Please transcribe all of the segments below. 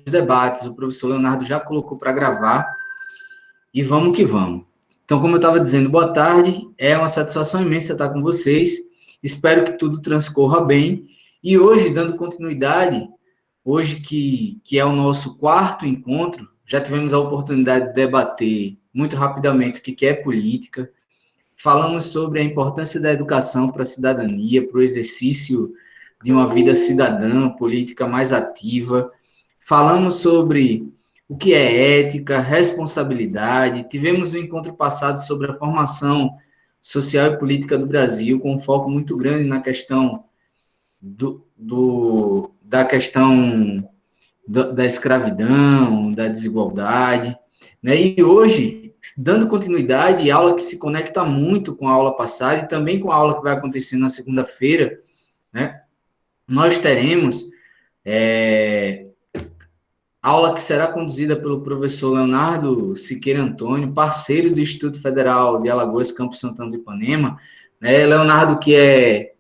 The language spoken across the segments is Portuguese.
debates. O professor Leonardo já colocou para gravar e vamos que vamos. Então, como eu estava dizendo, boa tarde, é uma satisfação imensa estar com vocês, espero que tudo transcorra bem, e hoje, dando continuidade, hoje que é o nosso quarto encontro, já tivemos a oportunidade de debater muito rapidamente o que é política, falamos sobre a importância da educação para a cidadania, para o exercício de uma vida cidadã, política mais ativa, falamos sobre o que é ética, responsabilidade, tivemos um encontro passado sobre a formação social e política do Brasil, com um foco muito grande na questão da questão da escravidão, da desigualdade, né? E hoje, dando continuidade, aula que se conecta muito com a aula passada e também com a aula que vai acontecer na segunda-feira, né? Nós teremos aula que será conduzida pelo professor Leonardo Siqueira Antônio, parceiro do Instituto Federal de Alagoas, Campo Santana do Ipanema, né? Leonardo, que é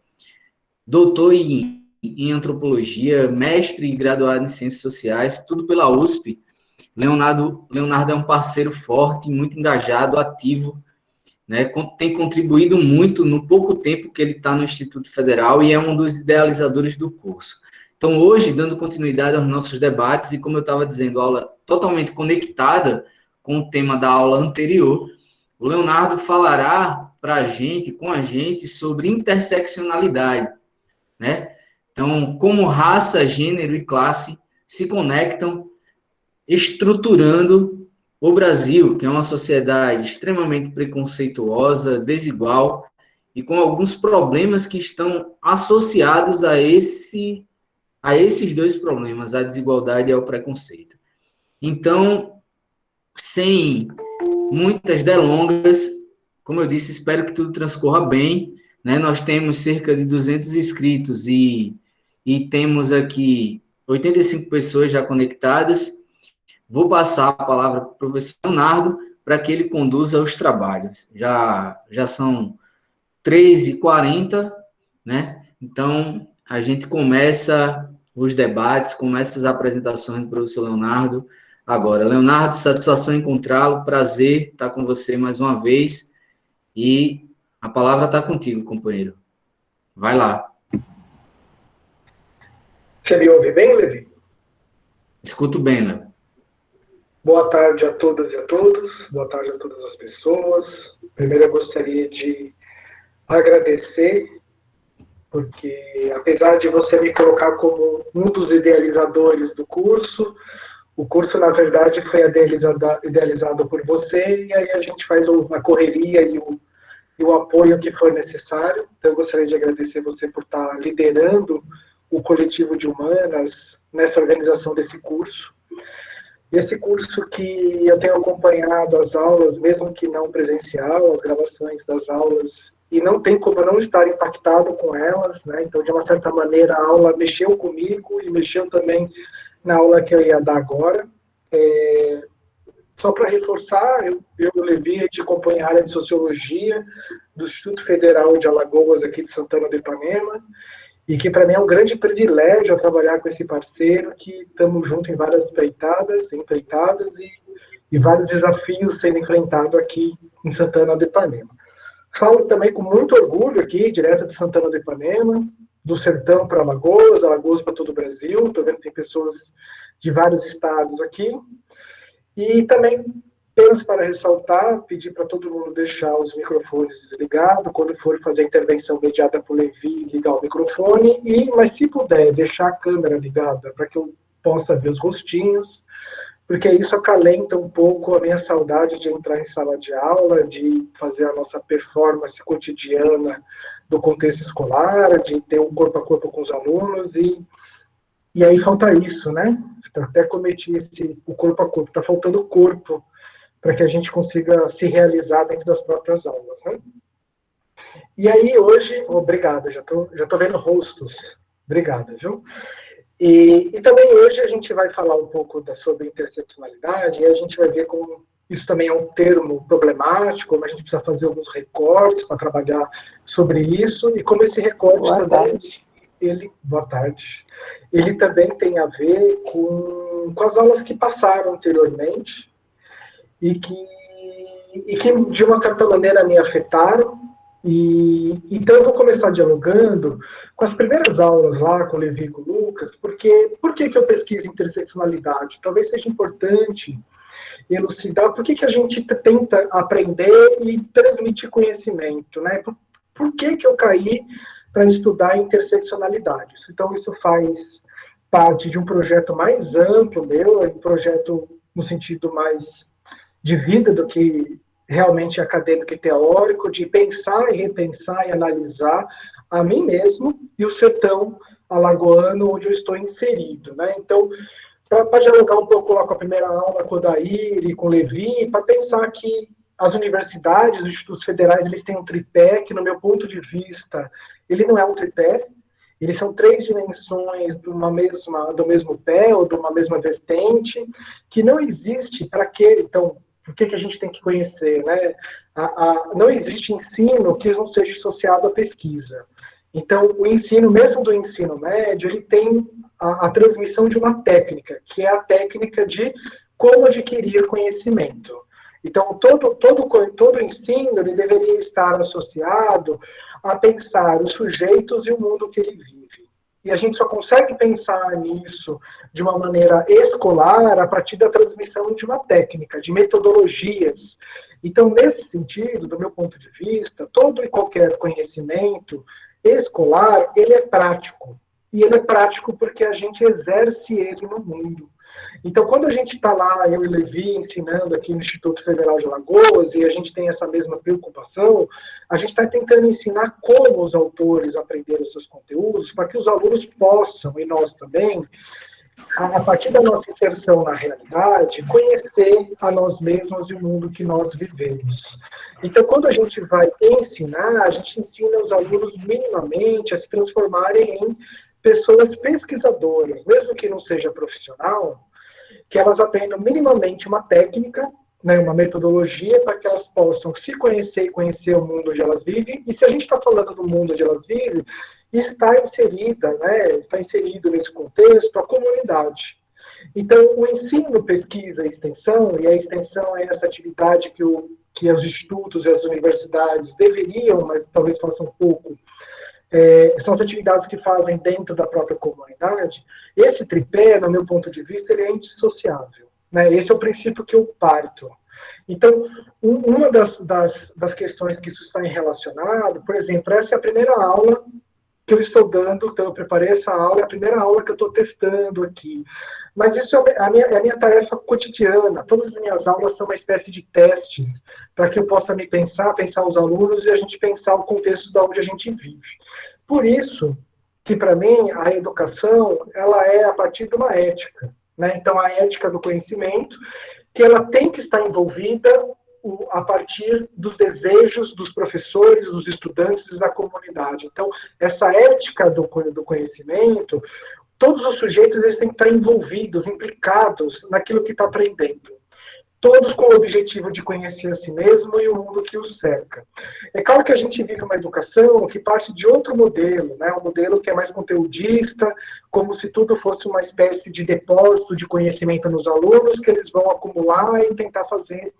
doutor em antropologia, mestre e graduado em ciências sociais, tudo pela USP. Leonardo é um parceiro forte, muito engajado, ativo, né? Tem contribuído muito no pouco tempo que ele está no Instituto Federal e é um dos idealizadores do curso. Então, hoje, dando continuidade aos nossos debates, e como eu estava dizendo, aula totalmente conectada com o tema da aula anterior, o Leonardo falará para a gente, com a gente, sobre interseccionalidade, né? Então, como raça, gênero e classe se conectam, estruturando o Brasil, que é uma sociedade extremamente preconceituosa, desigual, e com alguns problemas que estão associados a esses dois problemas, a desigualdade e ao preconceito. Então, sem muitas delongas, como eu disse, espero que tudo transcorra bem, né? Nós temos cerca de 200 inscritos e temos aqui 85 pessoas já conectadas. Vou passar a palavra para o professor Leonardo para que ele conduza os trabalhos. Já são 3h40, né? Então, a gente começa os debates, começa as apresentações do professor Leonardo agora. Leonardo, satisfação em encontrá-lo, prazer estar com você mais uma vez, e a palavra está contigo, companheiro. Vai lá. Você me ouve bem, Levi? Escuto bem, Léo. Boa tarde a todas e a todos, boa tarde a todas as pessoas. Primeiro eu gostaria de agradecer, porque apesar de você me colocar como um dos idealizadores do curso, o curso, na verdade, foi idealizado por você, e aí a gente faz a correria e o apoio que for necessário. Então, eu gostaria de agradecer você por estar liderando o coletivo de humanas nessa organização desse curso. Esse curso que eu tenho acompanhado as aulas, mesmo que não presencial, as gravações das aulas, e não tem como eu não estar impactado com elas, né? Então, de uma certa maneira, a aula mexeu comigo e mexeu também na aula que eu ia dar agora. Só para reforçar, eu e o Levi, a gente acompanha a área de Sociologia do Instituto Federal de Alagoas, aqui de Santana do Ipanema, e que para mim é um grande privilégio trabalhar com esse parceiro, que estamos juntos em várias empreitadas e vários desafios sendo enfrentados aqui em Santana do Ipanema. Falo também com muito orgulho aqui, direto de Santana do Ipanema, do sertão para Alagoas, Alagoas para todo o Brasil. Estou vendo que tem pessoas de vários estados aqui. E também temos para ressaltar, pedir para todo mundo deixar os microfones desligados, quando for fazer a intervenção mediada por Levi, ligar o microfone, mas se puder, deixar a câmera ligada para que eu possa ver os rostinhos, porque isso acalenta um pouco a minha saudade de entrar em sala de aula, de fazer a nossa performance cotidiana do contexto escolar, de ter um corpo a corpo com os alunos, e aí falta isso, né? Até cometi o corpo a corpo, está faltando corpo para que a gente consiga se realizar dentro das próprias aulas, né? E aí hoje, obrigado, já tô vendo rostos, obrigado, viu? E também hoje a gente vai falar um pouco sobre interseccionalidade, e a gente vai ver como isso também é um termo problemático, mas a gente precisa fazer alguns recortes para trabalhar sobre isso, e como esse recorte Boa também... tarde. boa tarde, ele também tem a ver com as aulas que passaram anteriormente e que de uma certa maneira me afetaram. Então eu vou começar dialogando com as primeiras aulas lá com o Levi e com o Lucas, porque por que eu pesquiso interseccionalidade? Talvez seja importante elucidar por que a gente tenta aprender e transmitir conhecimento, né? Por que eu caí para estudar interseccionalidades? Então isso faz parte de um projeto mais amplo meu, um projeto no sentido mais de vida do que realmente acadêmico e teórico, de pensar e repensar e analisar a mim mesmo e o sertão alagoano onde eu estou inserido, né? Então, para dialogar um pouco lá com a primeira aula com o Daír e com o Levi, para pensar que as universidades, os institutos federais, eles têm um tripé que, no meu ponto de vista, ele não é um tripé, eles são três dimensões do mesmo pé ou de uma mesma vertente, que não existe para quê? Então, por que a gente tem que conhecer, né? Não existe ensino que não seja associado à pesquisa. Então, o ensino, mesmo do ensino médio, ele tem a transmissão de uma técnica, que é a técnica de como adquirir conhecimento. Então, todo ensino ele deveria estar associado a pensar os sujeitos e o mundo que ele vive. E a gente só consegue pensar nisso de uma maneira escolar a partir da transmissão de uma técnica, de metodologias. Então, nesse sentido, do meu ponto de vista, todo e qualquer conhecimento escolar, ele é prático. E ele é prático porque a gente exerce ele no mundo. Então, quando a gente está lá, eu e Levi, ensinando aqui no Instituto Federal de Alagoas, e a gente tem essa mesma preocupação, a gente está tentando ensinar como os autores aprenderam os seus conteúdos, para que os alunos possam, e nós também, a partir da nossa inserção na realidade, conhecer a nós mesmos e o mundo que nós vivemos. Então, quando a gente vai ensinar, a gente ensina os alunos minimamente a se transformarem em pessoas pesquisadoras, mesmo que não seja profissional, que elas aprendam minimamente uma técnica, né, uma metodologia, para que elas possam se conhecer e conhecer o mundo onde elas vivem. E se a gente está falando do mundo onde elas vivem, está inserida, né, está inserido nesse contexto a comunidade. Então, o ensino, pesquisa e extensão, e a extensão é essa atividade que os institutos e as universidades deveriam, mas talvez façam um pouco, são as atividades que fazem dentro da própria comunidade. Esse tripé, no meu ponto de vista, ele é indissociável, né? Esse é o princípio que eu parto. Então, uma das questões que isso está relacionado, por exemplo, essa é a primeira aula que eu estou dando, então eu preparei essa aula, é a primeira aula que eu estou testando aqui. Mas isso é a minha tarefa cotidiana. Todas as minhas aulas são uma espécie de testes para que eu possa pensar os alunos e a gente pensar o contexto de onde a gente vive. Por isso que, para mim, a educação ela é a partir de uma ética, né? Então, a ética do conhecimento, que ela tem que estar envolvida a partir dos desejos dos professores, dos estudantes e da comunidade. Então, essa ética do conhecimento, todos os sujeitos eles têm que estar envolvidos, implicados naquilo que está aprendendo. Todos com o objetivo de conhecer a si mesmo e o mundo que os cerca. É claro que a gente vive uma educação que parte de outro modelo, né? Um modelo que é mais conteudista, como se tudo fosse uma espécie de depósito de conhecimento nos alunos, que eles vão acumular e tentar fazer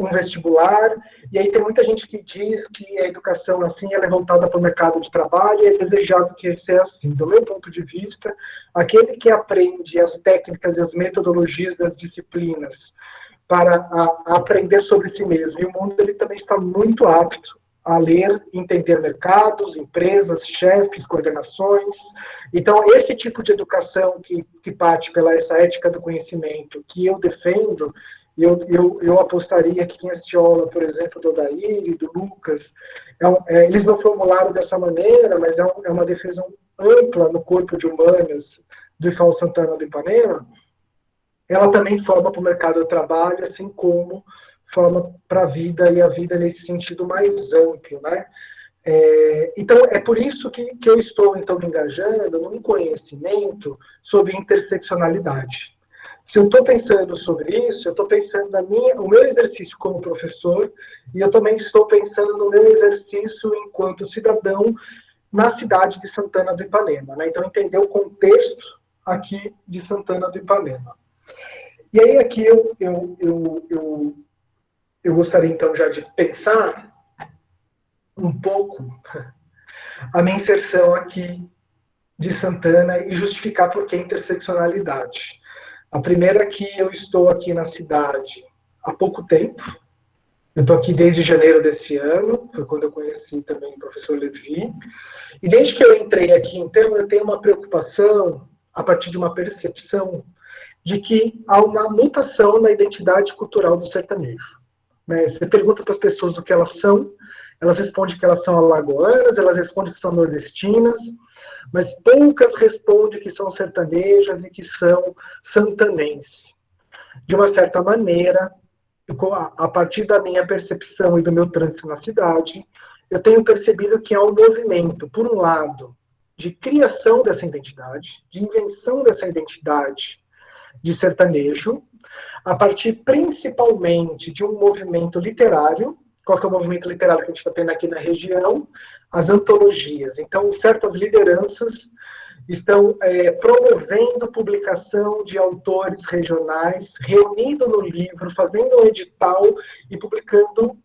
um vestibular, e aí tem muita gente que diz que a educação assim ela é voltada para o mercado de trabalho e é desejado que seja assim. Do meu ponto de vista, aquele que aprende as técnicas e as metodologias das disciplinas para aprender sobre si mesmo e o mundo, ele também está muito apto a ler, entender mercados, empresas, chefes, coordenações. Então, esse tipo de educação que parte pela essa ética do conhecimento que eu defendo, eu apostaria que quem assistiu a aula, por exemplo, do Odair e do Lucas, eles não formularam dessa maneira, mas é uma defesa ampla no corpo de humanas do IFAL Santana do Ipanema, ela também forma para o mercado de trabalho, assim como forma para a vida, e a vida nesse sentido mais amplo, né? Então, é por isso que eu estou, então, me engajando num conhecimento sobre interseccionalidade. Se eu estou pensando sobre isso, eu estou pensando o meu exercício como professor, e eu também estou pensando no meu exercício enquanto cidadão, na cidade de Santana do Ipanema, né? Então, entender o contexto aqui de Santana do Ipanema. E aí, aqui eu gostaria, então, já de pensar um pouco a minha inserção aqui de Santana e justificar por que interseccionalidade. A primeira é que eu estou aqui na cidade há pouco tempo. Eu estou aqui desde janeiro desse ano, foi quando eu conheci também o professor Levi. E desde que eu entrei aqui, então, eu tenho uma preocupação, a partir de uma percepção, de que há uma mutação na identidade cultural do sertanejo. Né? Você pergunta para as pessoas o que elas respondem que elas são alagoanas, elas respondem que são nordestinas, mas poucas respondem que são sertanejas e que são santanenses. De uma certa maneira, a partir da minha percepção e do meu trânsito na cidade, eu tenho percebido que há um movimento, por um lado, de criação dessa identidade, de invenção dessa identidade de sertanejo, a partir principalmente de um movimento literário. Qual que é o movimento literário que a gente está tendo aqui na região? As antologias. Então, certas lideranças estão promovendo publicação de autores regionais, reunindo no livro, fazendo um edital e publicando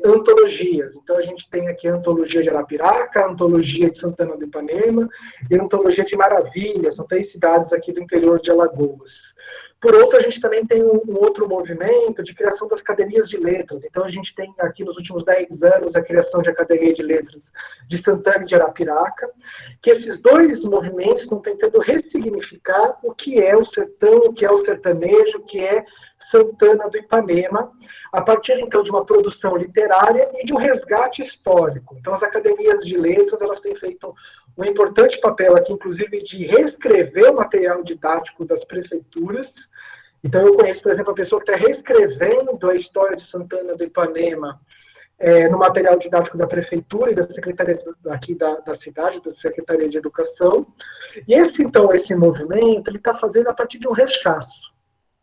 antologias. Então, a gente tem aqui a antologia de Arapiraca, a antologia de Santana do Ipanema e a antologia de Maravilha. São 3 cidades aqui do interior de Alagoas. Por outro, a gente também tem um outro movimento de criação das academias de letras. Então, a gente tem aqui nos últimos 10 anos a criação de academia de letras de Santana e de Arapiraca, que esses 2 movimentos estão tentando ressignificar o que é o sertão, o que é o sertanejo, o que é Santana do Ipanema, a partir, então, de uma produção literária e de um resgate histórico. Então, as academias de letras, elas têm feito um importante papel aqui, inclusive, de reescrever o material didático das prefeituras. Então, eu conheço, por exemplo, a pessoa que está reescrevendo a história de Santana do Ipanema no material didático da prefeitura e da secretaria aqui da cidade, da Secretaria de Educação. E esse movimento, ele está fazendo a partir de um rechaço.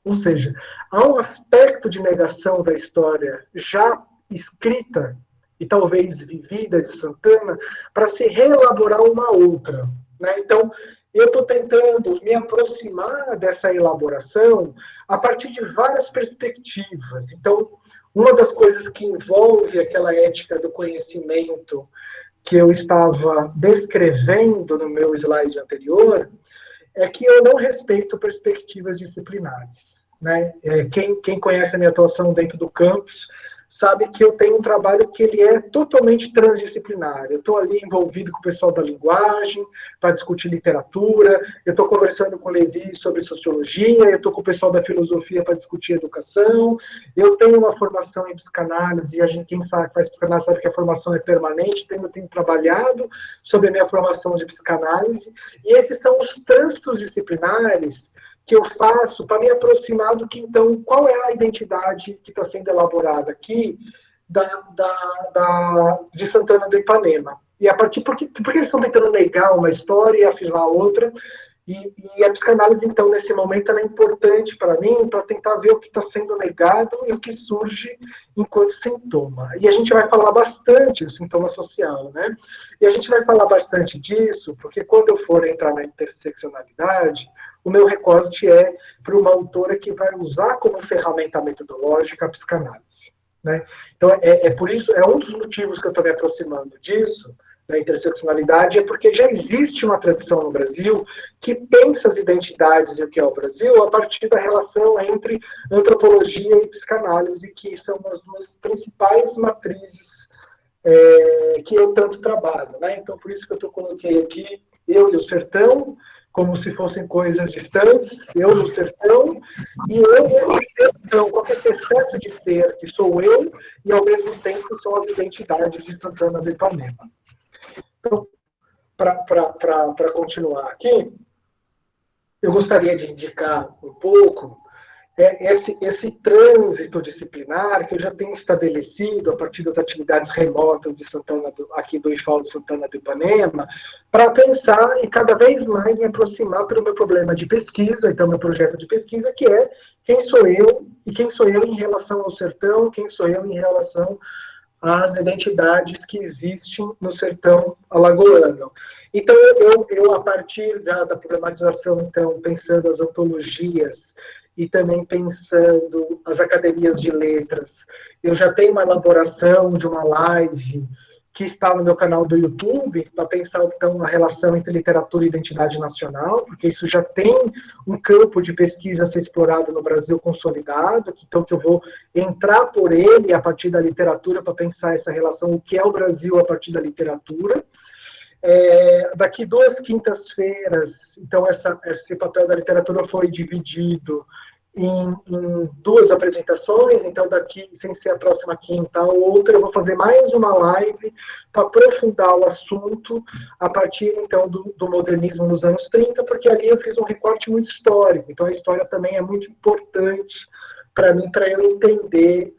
Ou seja, há um aspecto de negação da história já escrita e talvez vivida de Santana para se reelaborar uma outra. Né? Então, eu estou tentando me aproximar dessa elaboração a partir de várias perspectivas. Então, uma das coisas que envolve aquela ética do conhecimento que eu estava descrevendo no meu slide anterior é que eu não respeito perspectivas disciplinares. Né? Quem conhece a minha atuação dentro do campus sabe que eu tenho um trabalho que ele é totalmente transdisciplinar. Eu estou ali envolvido com o pessoal da linguagem, para discutir literatura, eu estou conversando com o Levi sobre sociologia, eu estou com o pessoal da filosofia para discutir educação, eu tenho uma formação em psicanálise, e a gente, quem sabe, faz psicanálise sabe que a formação é permanente, eu tenho trabalhado sobre a minha formação de psicanálise, e esses são os trânsitos disciplinares que eu faço para me aproximar do que, então, qual é a identidade que está sendo elaborada aqui de Santana do Ipanema. E a partir, porque eles estão tentando negar uma história e afirmar outra, e a psicanálise, então, nesse momento, ela é importante para mim, para tentar ver o que está sendo negado e o que surge enquanto sintoma. E a gente vai falar bastante do sintoma social, né? E a gente vai falar bastante disso, porque quando eu for entrar na interseccionalidade, o meu recorte é para uma autora que vai usar como ferramenta metodológica a psicanálise. Né? Então, por isso, é um dos motivos que eu estou me aproximando disso, da interseccionalidade, é porque já existe uma tradição no Brasil que pensa as identidades e o que é o Brasil a partir da relação entre antropologia e psicanálise, que são as 2 principais matrizes que eu tanto trabalho. Né? Então, por isso que eu coloquei aqui eu e o sertão, como se fossem coisas distantes, eu no sertão, e eu no sertão, com esse excesso de ser, que sou eu, e ao mesmo tempo são as identidades de Santana do Ipanema. Então, para continuar aqui, eu gostaria de indicar um pouco esse trânsito disciplinar que eu já tenho estabelecido a partir das atividades remotas de aqui do IFAL de Santana do Ipanema, para pensar e cada vez mais me aproximar para o meu problema de pesquisa, então meu projeto de pesquisa, que é quem sou eu, e quem sou eu em relação ao sertão, quem sou eu em relação às identidades que existem no sertão alagoano. Então, eu a partir da problematização, então, pensando as antologias e também pensando as academias de letras, eu já tenho uma elaboração de uma live que está no meu canal do YouTube, para pensar, então, a relação entre literatura e identidade nacional, porque isso já tem um campo de pesquisa a ser explorado no Brasil consolidado, então que eu vou entrar por ele a partir da literatura para pensar essa relação, o que é o Brasil a partir da literatura. Daqui 2 quintas-feiras, então esse papel da literatura foi dividido em 2 apresentações, então daqui, sem ser a próxima quinta, a outra, eu vou fazer mais uma live para aprofundar o assunto a partir, então, do modernismo nos anos 30, porque ali eu fiz um recorte muito histórico, então a história também é muito importante para mim, para eu entender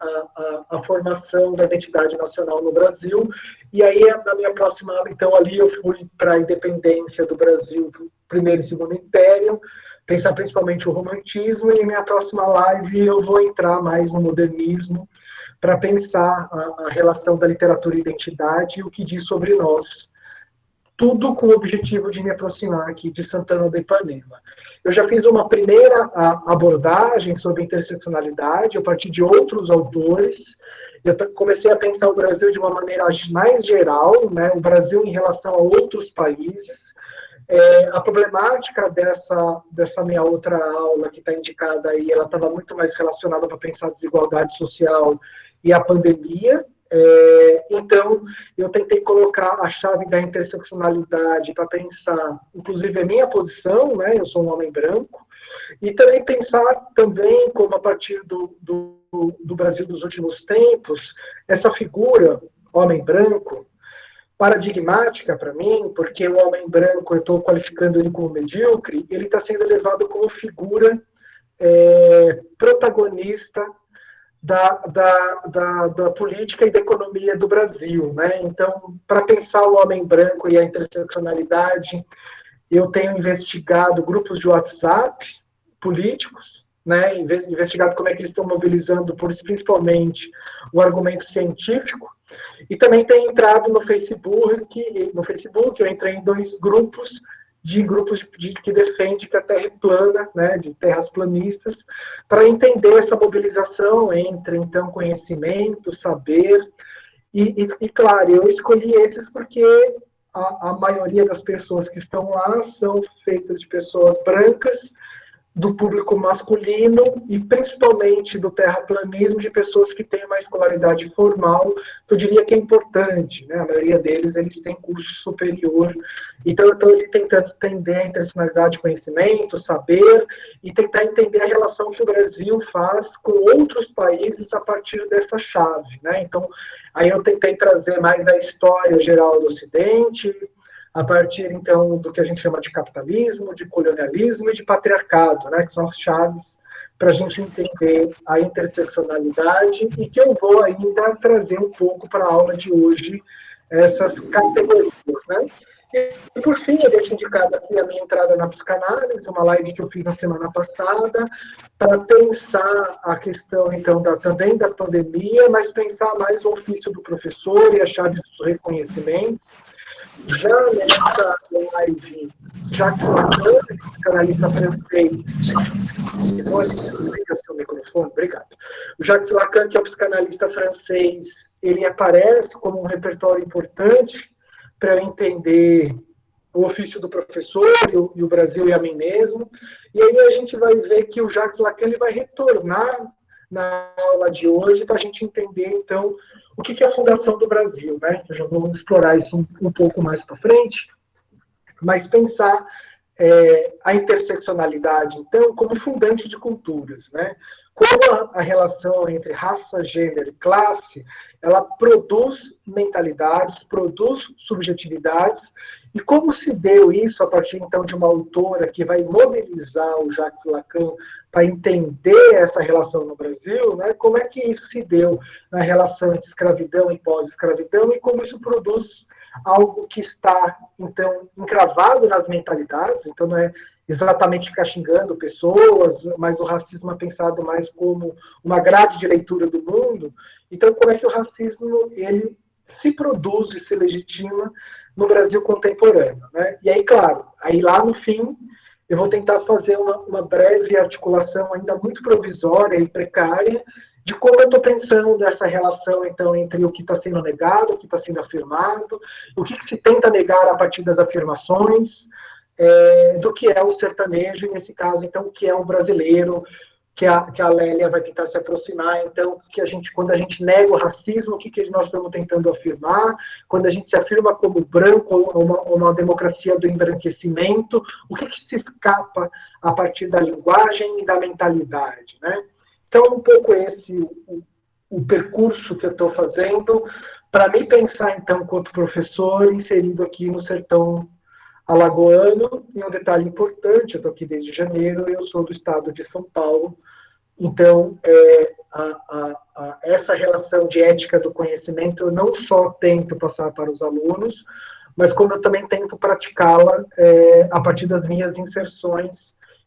a formação da identidade nacional no Brasil. E aí, na minha próxima aula, então, ali eu fui para a independência do Brasil, primeiro e segundo império, pensar principalmente o romantismo, e em minha próxima live eu vou entrar mais no modernismo, para pensar a relação da literatura e identidade e o que diz sobre nós. Tudo com o objetivo de me aproximar aqui de Santana do Ipanema. Eu já fiz uma primeira abordagem sobre interseccionalidade, a partir de outros autores. Eu comecei a pensar o Brasil de uma maneira mais geral, né? O Brasil em relação a outros países. A problemática dessa minha outra aula que está indicada aí, ela estava muito mais relacionada para pensar a desigualdade social e a pandemia. Então, eu tentei colocar a chave da interseccionalidade para pensar, inclusive, a minha posição, né? Eu sou um homem branco, e também pensar também como a partir do Brasil dos últimos tempos, essa figura, homem branco, paradigmática para mim, porque o homem branco, eu estou qualificando ele como medíocre, ele está sendo levado como figura protagonista da política e da economia do Brasil, né? Então, para pensar o homem branco e a interseccionalidade, eu tenho investigado grupos de WhatsApp políticos, né? Investigado como é que eles estão mobilizando, principalmente, o argumento científico, e também tenho entrado no Facebook, eu entrei em 2 grupos que defendem que a Terra é plana, né, de terras planistas, para entender essa mobilização entre, então, conhecimento, saber, e claro, eu escolhi esses porque a maioria das pessoas que estão lá são feitas de pessoas brancas, do público masculino e principalmente do terraplanismo, de pessoas que têm uma escolaridade formal, que eu diria que é importante, né? A maioria deles, eles têm curso superior. Então, eu estou tentando entender a intencionalidade, conhecimento, saber, e tentar entender a relação que o Brasil faz com outros países a partir dessa chave, né? Então, aí eu tentei trazer mais a história geral do Ocidente, a partir, então, do que a gente chama de capitalismo, de colonialismo e de patriarcado, né, que são as chaves para a gente entender a interseccionalidade, e que eu vou ainda trazer um pouco para a aula de hoje essas categorias. Né? E, por fim, eu deixo indicado aqui a minha entrada na psicanálise, uma live que eu fiz na semana passada, para pensar a questão, então, também da pandemia, mas pensar mais o ofício do professor e a chave dos reconhecimentos. Já nessa live, Jacques Lacan, psicanalista francês, liga seu microfone, obrigado. O Jacques Lacan, que é um psicanalista francês, ele aparece como um repertório importante para eu entender o ofício do professor e o Brasil e a mim mesmo. E aí a gente vai ver que o Jacques Lacan ele vai retornar na aula de hoje para a gente entender, então, o que é a fundação do Brasil, né? Eu já vou explorar isso um pouco mais para frente, mas pensar a interseccionalidade, então, como fundante de culturas, né? Como a relação entre raça, gênero e classe, ela produz mentalidades, produz subjetividades, e como se deu isso a partir, então, de uma autora que vai mobilizar o Jacques Lacan para entender essa relação no Brasil, né? Como é que isso se deu na relação entre escravidão e pós-escravidão, e como isso produz algo que está, então, encravado nas mentalidades, então não é exatamente ficar xingando pessoas, mas o racismo é pensado mais como uma grade de leitura do mundo. Então, como é que o racismo ele se produz e se legitima no Brasil contemporâneo, né? E aí, claro, aí lá no fim eu vou tentar fazer uma breve articulação ainda muito provisória e precária de como eu estou pensando essa relação, então, entre o que está sendo negado, o que está sendo afirmado, o que se tenta negar a partir das afirmações, do que é o sertanejo, e nesse caso, então, o que é o brasileiro, que a Lélia vai tentar se aproximar. Então, que quando a gente nega o racismo, o que nós estamos tentando afirmar? Quando a gente se afirma como branco, ou uma democracia do embranquecimento, o que se escapa a partir da linguagem e da mentalidade, né? Então, um pouco esse o percurso que eu estou fazendo para me pensar, então, quanto professor, inserido aqui no sertão alagoano. E um detalhe importante, eu estou aqui desde janeiro, eu sou do estado de São Paulo, então essa relação de ética do conhecimento eu não só tento passar para os alunos, mas como eu também tento praticá-la a partir das minhas inserções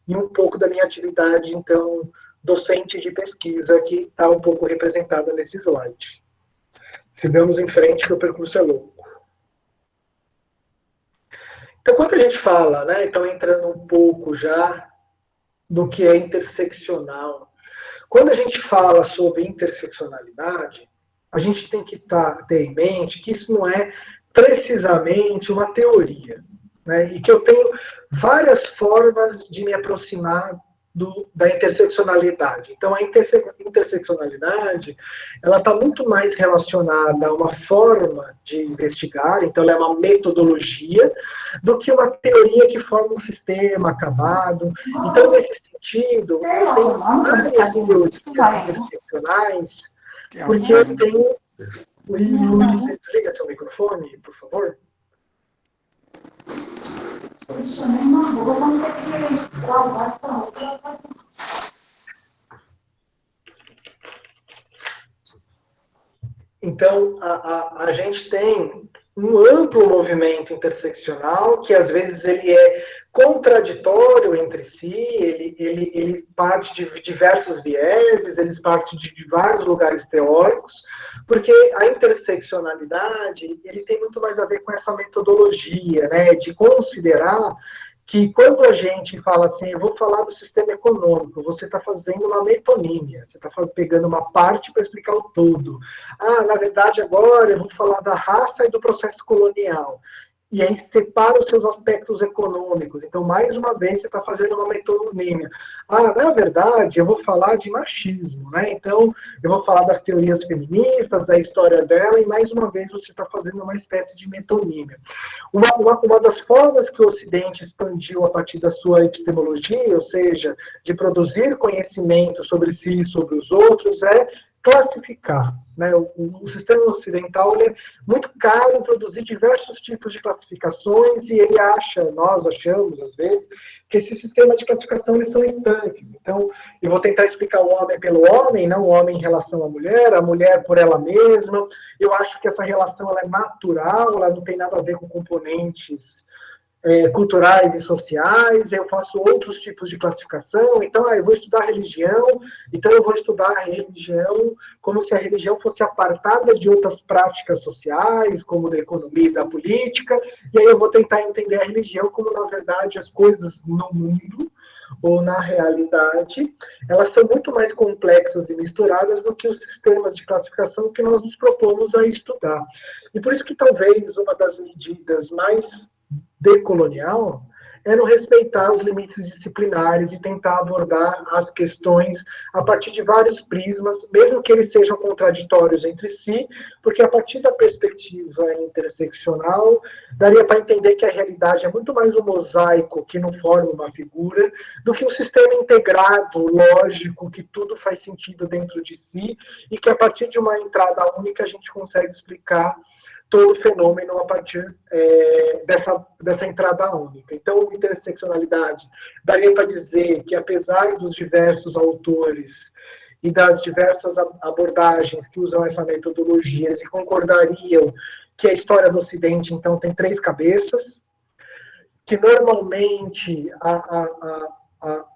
e um pouco da minha atividade, então, docente de pesquisa, que está um pouco representada nesse slide. Sigamos em frente, que o percurso é louco. Então, quando a gente fala, né, então entrando um pouco já no que é interseccional, quando a gente fala sobre interseccionalidade, a gente tem que ter em mente que isso não é precisamente uma teoria, né, e que eu tenho várias formas de me aproximar da interseccionalidade. Então, a interseccionalidade ela está muito mais relacionada a uma forma de investigar, então ela é uma metodologia, do que uma teoria que forma um sistema acabado. Então, nesse sentido, eu tenho várias teorias interseccionais, porque eu tenho... Luiz, desliga seu microfone, por favor. Então, a gente tem um amplo movimento interseccional, que às vezes ele é contraditório entre si, ele parte de diversos vieses, ele parte de vários lugares teóricos, porque a interseccionalidade ele tem muito mais a ver com essa metodologia, né, de considerar que quando a gente fala assim, eu vou falar do sistema econômico, você está fazendo uma metonímia, você está pegando uma parte para explicar o todo. Ah, na verdade, agora eu vou falar da raça e do processo colonial. E aí separa os seus aspectos econômicos. Então, mais uma vez, você está fazendo uma metonímia. Ah, na verdade, eu vou falar de machismo, né? Então, eu vou falar das teorias feministas, da história dela, e mais uma vez você está fazendo uma espécie de metonímia. Uma das formas que o Ocidente expandiu a partir da sua epistemologia, ou seja, de produzir conhecimento sobre si e sobre os outros, é classificar. Né? O sistema ocidental é muito caro em produzir diversos tipos de classificações e ele nós achamos, às vezes, que esse sistema de classificação eles são estanques. Então, eu vou tentar explicar o homem pelo homem, não o homem em relação à mulher, a mulher por ela mesma. Eu acho que essa relação ela é natural, ela não tem nada a ver com componentes culturais e sociais, eu faço outros tipos de classificação, então eu vou estudar religião, então eu vou estudar a religião como se a religião fosse apartada de outras práticas sociais, como da economia e da política, e aí eu vou tentar entender a religião como, na verdade, as coisas no mundo, ou na realidade, elas são muito mais complexas e misturadas do que os sistemas de classificação que nós nos propomos a estudar. E por isso que talvez uma das medidas mais decolonial é não respeitar os limites disciplinares e tentar abordar as questões a partir de vários prismas, mesmo que eles sejam contraditórios entre si, porque a partir da perspectiva interseccional, daria para entender que a realidade é muito mais um mosaico que não forma uma figura, do que um sistema integrado, lógico, que tudo faz sentido dentro de si, e que a partir de uma entrada única a gente consegue explicar todo o fenômeno a partir dessa entrada única. Então, interseccionalidade, daria para dizer que, apesar dos diversos autores e das diversas abordagens que usam essa metodologia e concordariam que a história do Ocidente, então, tem 3 cabeças, que normalmente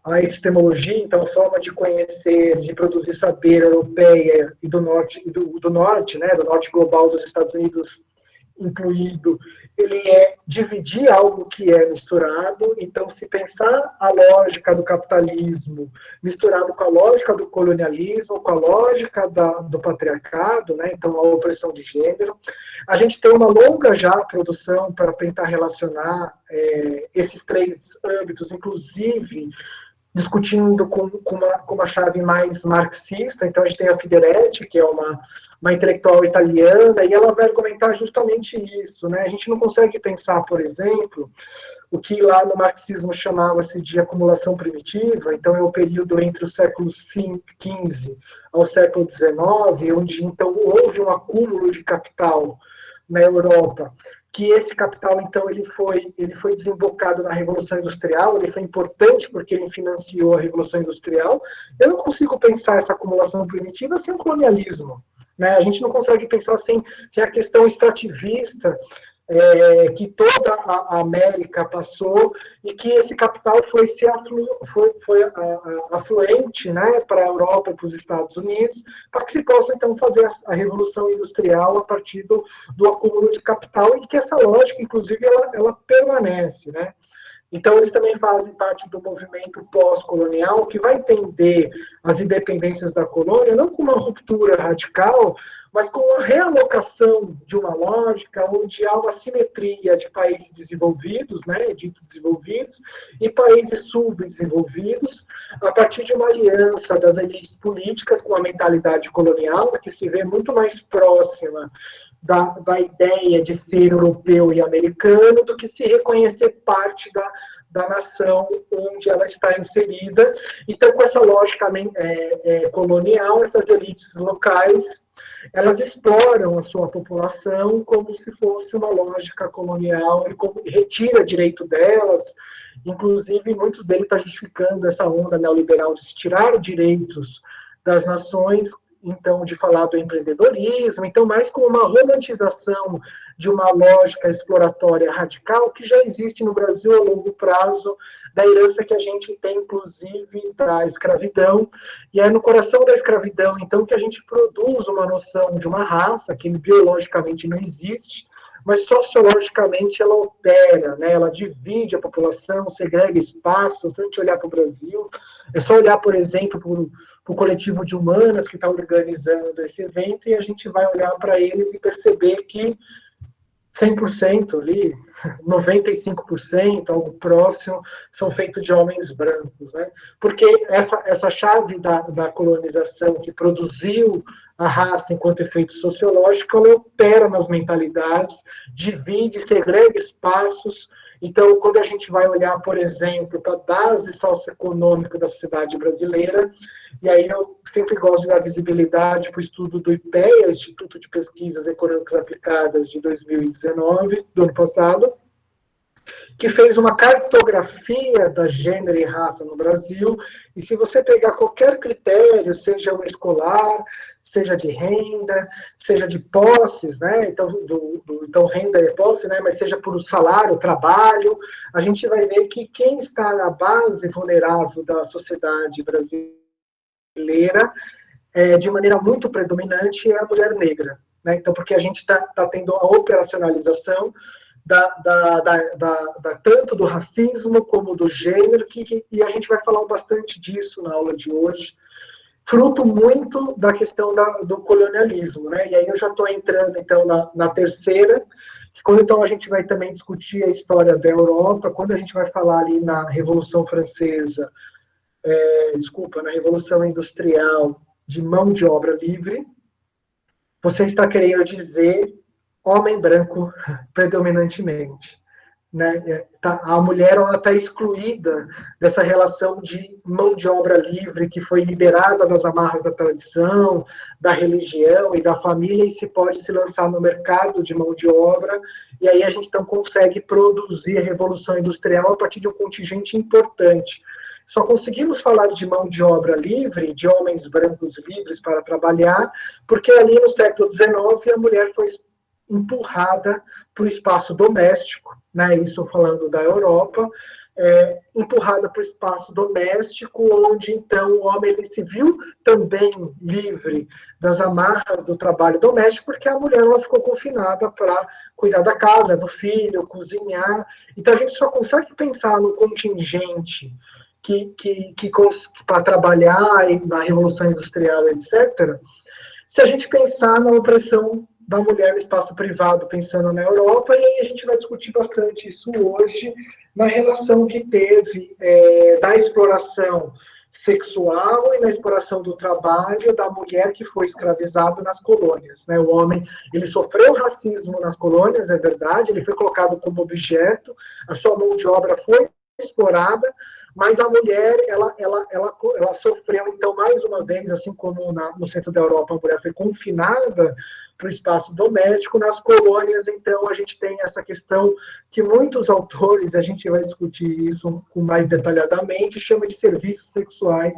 a epistemologia, então a forma de conhecer, de produzir saber europeia e do norte, do norte, né, do norte global dos Estados Unidos incluído, ele é dividir algo que é misturado. Então, se pensar a lógica do capitalismo misturado com a lógica do colonialismo, com a lógica do patriarcado, né? Então a opressão de gênero, a gente tem uma longa já produção para tentar relacionar esses três âmbitos, inclusive discutindo com uma chave mais marxista. Então, a gente tem a Federetti, que é uma intelectual italiana, e ela vai argumentar justamente isso. Né? A gente não consegue pensar, por exemplo, o que lá no marxismo chamava-se de acumulação primitiva, então é o período entre o século XV ao século XIX, onde então houve um acúmulo de capital na Europa, que esse capital, então, ele foi desembocado na Revolução Industrial, ele foi importante porque ele financiou a Revolução Industrial. Eu não consigo pensar essa acumulação primitiva sem o colonialismo. Né? A gente não consegue pensar sem a questão extrativista que toda a América passou e que esse capital foi afluente, né, para a Europa e para os Estados Unidos, para que se possa, então, fazer a Revolução Industrial a partir do acúmulo de capital, e que essa lógica, inclusive, ela permanece. Né? Então, eles também fazem parte do movimento pós-colonial, que vai entender as independências da colônia não como uma ruptura radical, mas com uma realocação de uma lógica onde há uma simetria de países desenvolvidos, né, dito desenvolvidos, e países subdesenvolvidos, a partir de uma aliança das elites políticas com a mentalidade colonial, que se vê muito mais próxima da ideia de ser europeu e americano do que se reconhecer parte da nação onde ela está inserida. Então, com essa lógica colonial, essas elites locais, elas exploram a sua população como se fosse uma lógica colonial e retira direito delas. Inclusive, muitos deles estão justificando essa onda neoliberal de se tirar direitos das nações, então, de falar do empreendedorismo, então, mais como uma romantização de uma lógica exploratória radical que já existe no Brasil a longo prazo, da herança que a gente tem, inclusive, da escravidão. E é no coração da escravidão, então, que a gente produz uma noção de uma raça que biologicamente não existe, mas sociologicamente ela opera, né? Ela divide a população, segrega espaços. Se a gente olhar para o Brasil, é só olhar, por exemplo, para o coletivo de humanas que está organizando esse evento, e a gente vai olhar para eles e perceber que 100% ali, 95%, algo próximo, são feitos de homens brancos. Né? Porque essa chave da colonização que produziu a raça enquanto efeito sociológico, ela opera nas mentalidades, divide, segrega espaços. Então, quando a gente vai olhar, por exemplo, para a base socioeconômica da sociedade brasileira, e aí eu sempre gosto de dar visibilidade para o estudo do IPEA, Instituto de Pesquisas Econômicas Aplicadas, de 2019, do ano passado, que fez uma cartografia da gênero e raça no Brasil, e se você pegar qualquer critério, seja o escolar, seja de renda, seja de posses, né? Então renda é posse, né? Mas seja por salário, trabalho, a gente vai ver que quem está na base vulnerável da sociedade brasileira, de maneira muito predominante, é a mulher negra. Né? Então, porque a gente está tendo a operacionalização tanto do racismo como do gênero, e a gente vai falar bastante disso na aula de hoje, fruto muito da questão do colonialismo. Né? E aí eu já estou entrando, então, na terceira, que quando então a gente vai também discutir a história da Europa, quando a gente vai falar ali na Revolução Francesa, na Revolução Industrial de mão de obra livre, você está querendo dizer homem branco predominantemente. Né? A mulher está excluída dessa relação de mão de obra livre que foi liberada das amarras da tradição, da religião e da família, e pode se lançar no mercado de mão de obra, e aí a gente então consegue produzir a Revolução Industrial a partir de um contingente importante. Só conseguimos falar de mão de obra livre, de homens brancos livres para trabalhar, porque ali no século XIX a mulher foi empurrada para o espaço doméstico, né? Isso falando da Europa, empurrada para o espaço doméstico, onde então o homem ele se viu também livre das amarras do trabalho doméstico, porque a mulher ela ficou confinada para cuidar da casa, do filho, cozinhar. Então a gente só consegue pensar no contingente que para trabalhar na Revolução Industrial, etc., se a gente pensar na opressão da mulher no espaço privado, pensando na Europa, e aí a gente vai discutir bastante isso hoje, na relação que teve da exploração sexual e na exploração do trabalho da mulher que foi escravizada nas colônias. Né? O homem ele sofreu racismo nas colônias, é verdade, ele foi colocado como objeto, a sua mão de obra foi explorada, mas a mulher, ela sofreu, então, mais uma vez, assim como no centro da Europa, a mulher foi confinada para o espaço doméstico, nas colônias, então, a gente tem essa questão que muitos autores, a gente vai discutir isso mais detalhadamente, chama de serviços sexuais,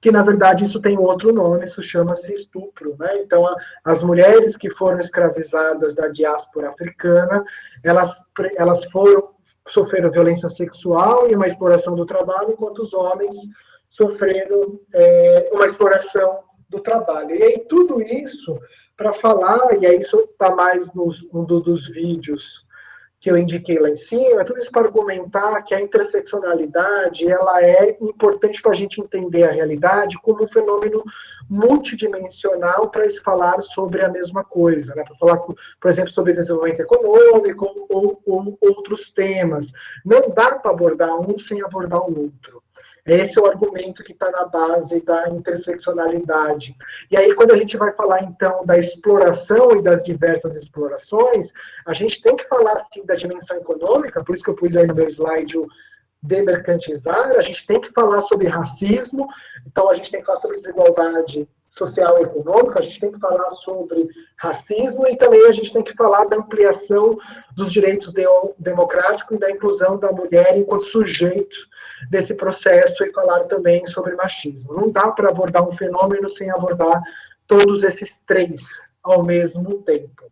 que, na verdade, isso tem outro nome, isso chama-se estupro. Né? Então, as mulheres que foram escravizadas da diáspora africana, elas sofreram violência sexual e uma exploração do trabalho, enquanto os homens sofreram uma exploração do trabalho. E aí tudo isso para falar, e aí isso está mais num dos vídeos que eu indiquei lá em cima, tudo isso para argumentar que a interseccionalidade ela é importante para a gente entender a realidade como um fenômeno multidimensional para se falar sobre a mesma coisa, né? Para falar, por exemplo, sobre desenvolvimento econômico ou outros temas. Não dá para abordar um sem abordar o outro. Esse é o argumento que está na base da interseccionalidade. E aí, quando a gente vai falar, então, da exploração e das diversas explorações, a gente tem que falar, sim, da dimensão econômica, por isso que eu pus aí no meu slide o demercantilizar, a gente tem que falar sobre racismo, então a gente tem que falar sobre desigualdade social e econômica, a gente tem que falar sobre racismo e também a gente tem que falar da ampliação dos direitos democráticos e da inclusão da mulher enquanto sujeito desse processo e falar também sobre machismo. Não dá para abordar um fenômeno sem abordar todos esses três ao mesmo tempo.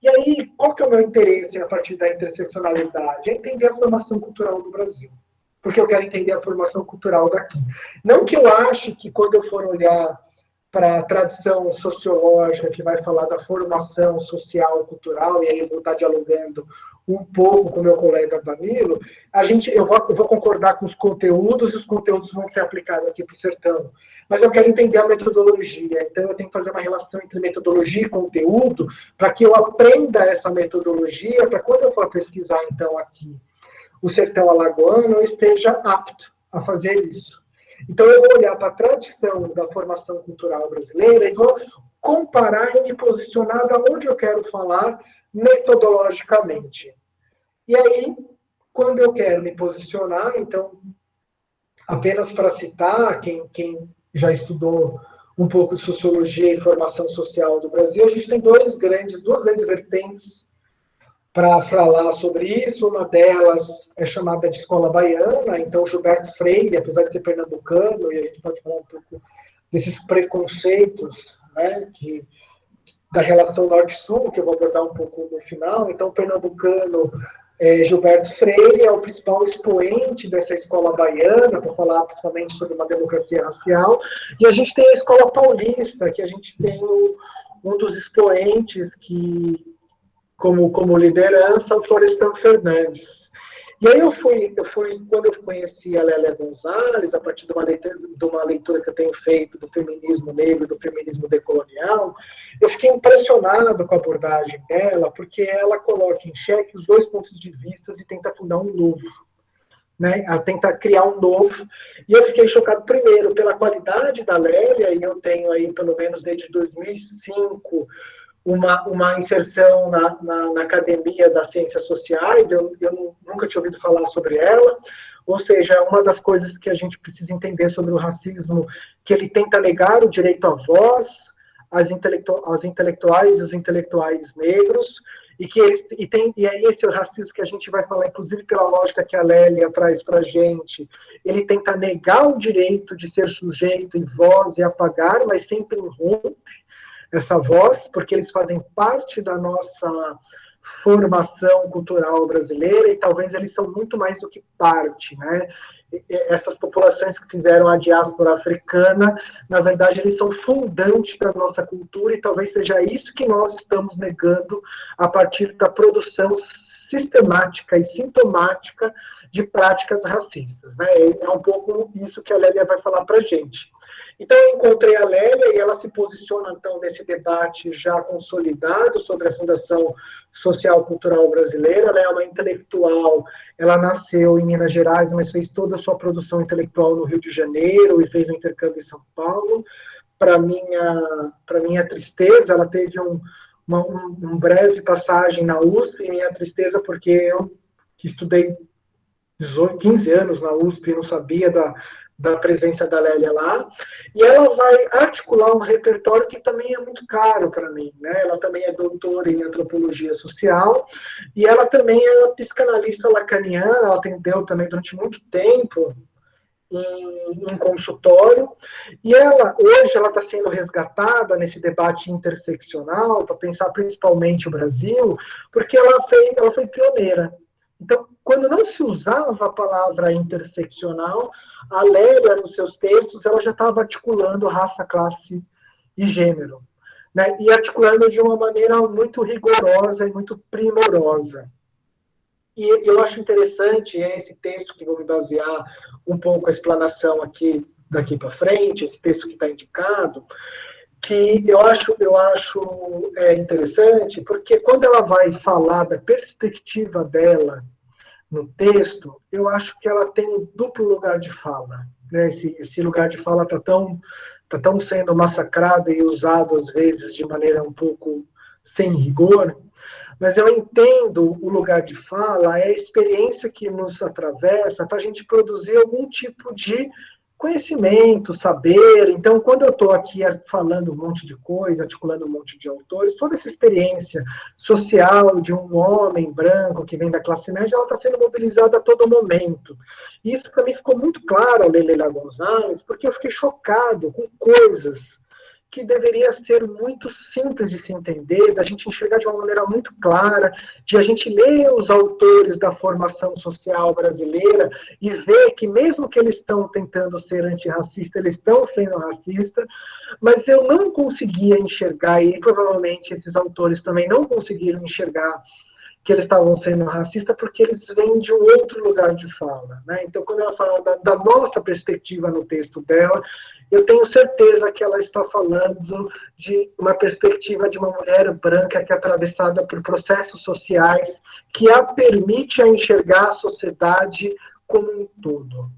E aí, qual que é o meu interesse a partir da interseccionalidade? É entender a formação cultural do Brasil. Porque eu quero entender a formação cultural daqui. Não que eu ache que quando eu for olhar para a tradição sociológica que vai falar da formação social, cultural, e aí eu vou estar dialogando um pouco com o meu colega Danilo, eu vou concordar com os conteúdos, e os conteúdos vão ser aplicados aqui para o sertão. Mas eu quero entender a metodologia, então eu tenho que fazer uma relação entre metodologia e conteúdo, para que eu aprenda essa metodologia, para quando eu for pesquisar, então, aqui o sertão alagoano, eu esteja apto a fazer isso. Então, eu vou olhar para a tradição da formação cultural brasileira e vou comparar e me posicionar de onde eu quero falar metodologicamente. E aí, quando eu quero me posicionar, então, apenas para citar, quem já estudou um pouco de sociologia e formação social do Brasil, a gente tem duas grandes vertentes para falar sobre isso. Uma delas é chamada de Escola Baiana, então Gilberto Freire, apesar de ser pernambucano, e a gente pode falar um pouco desses preconceitos, né, da relação norte-sul, que eu vou abordar um pouco no final. Então, o pernambucano Gilberto Freire é o principal expoente dessa escola baiana, para falar principalmente sobre uma democracia racial, e a gente tem a escola paulista, que a gente tem um dos expoentes que como liderança, o Florestan Fernandes. E aí quando eu conheci a Lélia Gonzalez, a partir de uma leitura que eu tenho feito do feminismo negro, do feminismo decolonial, eu fiquei impressionado com a abordagem dela, porque ela coloca em xeque os dois pontos de vista e tenta fundar um novo. Né? Ela tenta criar um novo. E eu fiquei chocado, primeiro, pela qualidade da Lélia, e eu tenho aí, pelo menos desde 2005, uma inserção na Academia das Ciências Sociais. Eu nunca tinha ouvido falar sobre ela. Ou seja, uma das coisas que a gente precisa entender sobre o racismo, que ele tenta negar o direito à voz às intelectuais e os intelectuais negros, e é esse o racismo que a gente vai falar, inclusive pela lógica que a Lélia traz para a gente. Ele tenta negar o direito de ser sujeito e voz e apagar, mas sempre rompe essa voz, porque eles fazem parte da nossa formação cultural brasileira, e talvez eles são muito mais do que parte, né? Essas populações que fizeram a diáspora africana, na verdade, eles são fundantes da nossa cultura, e talvez seja isso que nós estamos negando a partir da produção sistemática e sintomática de práticas racistas, né? É um pouco isso que a Lélia vai falar para a gente. Então, eu encontrei a Lélia e ela se posiciona, então, nesse debate já consolidado sobre a Fundação Social Cultural Brasileira. Ela é uma intelectual, ela nasceu em Minas Gerais, mas fez toda a sua produção intelectual no Rio de Janeiro e fez um intercâmbio em São Paulo. Para minha tristeza, ela teve um breve passagem na USP, e minha tristeza porque eu, que estudei 15 anos na USP, não sabia da presença da Lélia lá, e ela vai articular um repertório que também é muito caro para mim, né? Ela também é doutora em antropologia social, e ela também é psicanalista lacaniana, ela atendeu também durante muito tempo em consultório, e hoje ela está sendo resgatada nesse debate interseccional, para pensar principalmente o Brasil, porque ela foi pioneira. Então, quando não se usava a palavra interseccional, a Lélia, nos seus textos, ela já estava articulando raça, classe e gênero, né? E articulando de uma maneira muito rigorosa e muito primorosa. E eu acho interessante, é esse texto que vou me basear um pouco a explanação aqui, daqui para frente, esse texto que está indicado, que eu acho interessante, porque quando ela vai falar da perspectiva dela no texto, eu acho que ela tem um duplo lugar de fala, né? Esse lugar de fala está tão sendo massacrado e usado, às vezes, de maneira um pouco sem rigor, mas eu entendo o lugar de fala, é a experiência que nos atravessa para a gente produzir algum tipo de conhecimento, saber. Então, quando eu estou aqui falando um monte de coisa, articulando um monte de autores, toda essa experiência social de um homem branco que vem da classe média, ela está sendo mobilizada a todo momento. E isso para mim ficou muito claro ao ler Leila Gonzalez, porque eu fiquei chocado com coisas que deveria ser muito simples de se entender, da gente enxergar de uma maneira muito clara, de a gente ler os autores da formação social brasileira e ver que mesmo que eles estão tentando ser antirracistas, eles estão sendo racistas, mas eu não conseguia enxergar, e provavelmente esses autores também não conseguiram enxergar que eles estavam sendo racistas porque eles vêm de um outro lugar de fala, né? Então, quando ela fala da nossa perspectiva no texto dela, eu tenho certeza que ela está falando de uma perspectiva de uma mulher branca que é atravessada por processos sociais que a permite a enxergar a sociedade como um todo.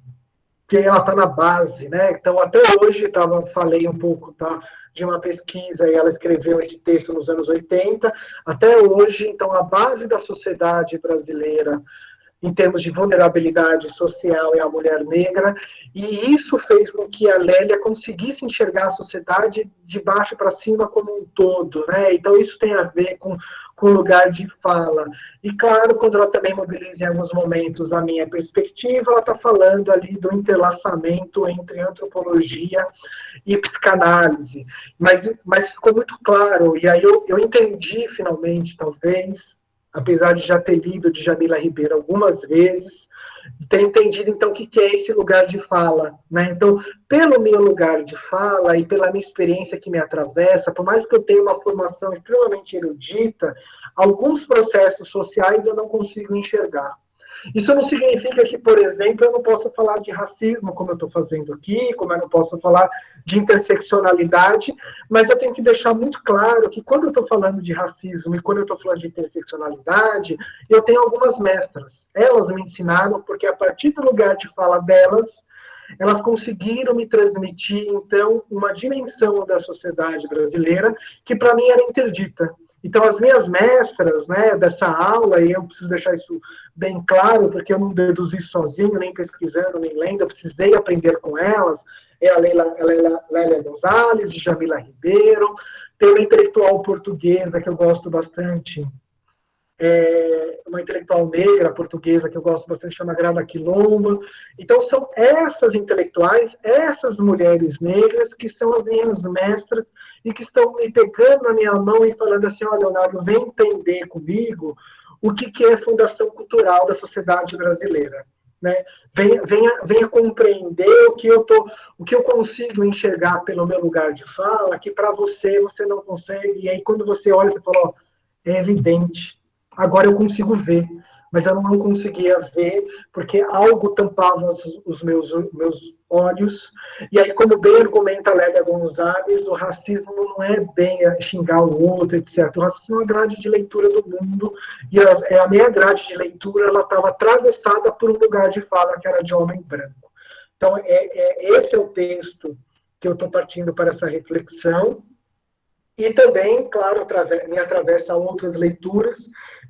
Que ela está na base, né? Então, até hoje, falei um pouco, tá, de uma pesquisa, e ela escreveu esse texto nos anos 80, até hoje, então, a base da sociedade brasileira, em termos de vulnerabilidade social, é a mulher negra, e isso fez com que a Lélia conseguisse enxergar a sociedade de baixo para cima como um todo, né? Então, isso tem a ver com o lugar de fala. E, claro, quando ela também mobiliza em alguns momentos a minha perspectiva, ela está falando ali do entrelaçamento entre antropologia e psicanálise. Mas ficou muito claro, e aí eu entendi finalmente, talvez, apesar de já ter lido de Jamila Ribeiro algumas vezes, ter entendido, então, o que é esse lugar de fala, né? Então, pelo meu lugar de fala e pela minha experiência que me atravessa, por mais que eu tenha uma formação extremamente erudita, alguns processos sociais eu não consigo enxergar. Isso não significa que, por exemplo, eu não possa falar de racismo, como eu estou fazendo aqui, como eu não posso falar de interseccionalidade, mas eu tenho que deixar muito claro que quando eu estou falando de racismo e quando eu estou falando de interseccionalidade, eu tenho algumas mestras. Elas me ensinaram, porque a partir do lugar de fala delas, elas conseguiram me transmitir, então, uma dimensão da sociedade brasileira que, para mim, era interdita. Então, as minhas mestras, né, dessa aula, e eu preciso deixar isso bem claro, porque eu não deduzi sozinho, nem pesquisando, nem lendo, eu precisei aprender com elas, é a Lélia Gonzalez, Jamila Ribeiro, tem uma intelectual portuguesa que eu gosto bastante, uma intelectual negra portuguesa que eu gosto bastante, chama Grada Quilomba. Então, são essas intelectuais, essas mulheres negras, que são as minhas mestras e que estão me pegando na minha mão e falando assim: ó, Leonardo, vem entender comigo o que é Fundação Cultural da Sociedade Brasileira. Né? Venha compreender o que eu consigo enxergar pelo meu lugar de fala, que para você não consegue. E aí, quando você olha, você fala: ó, é evidente. Agora eu consigo ver, mas eu não conseguia ver porque algo tampava os meus olhos. E aí, como bem argumenta Lélia Gonzalez, o racismo não é bem xingar o outro, etc. O racismo é uma grade de leitura do mundo, e a minha grade de leitura ela estava atravessada por um lugar de fala que era de homem branco. Então, esse é o texto que eu estou partindo para essa reflexão. E também, claro, me atravessa outras leituras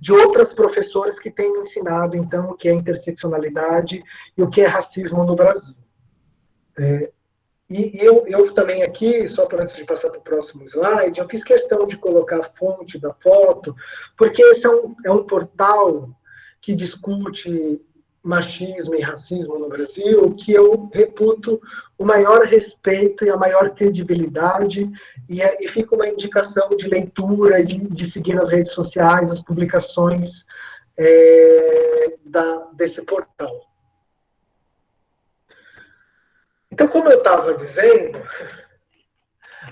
de outras professoras que têm ensinado, então, o que é interseccionalidade e o que é racismo no Brasil. E eu também aqui, só para antes de passar para o próximo slide, eu fiz questão de colocar a fonte da foto, porque esse é um portal que discute machismo e racismo no Brasil, que eu reputo o maior respeito e a maior credibilidade, e fica uma indicação de leitura, de seguir nas redes sociais as publicações desse portal. Então, como eu estava dizendo,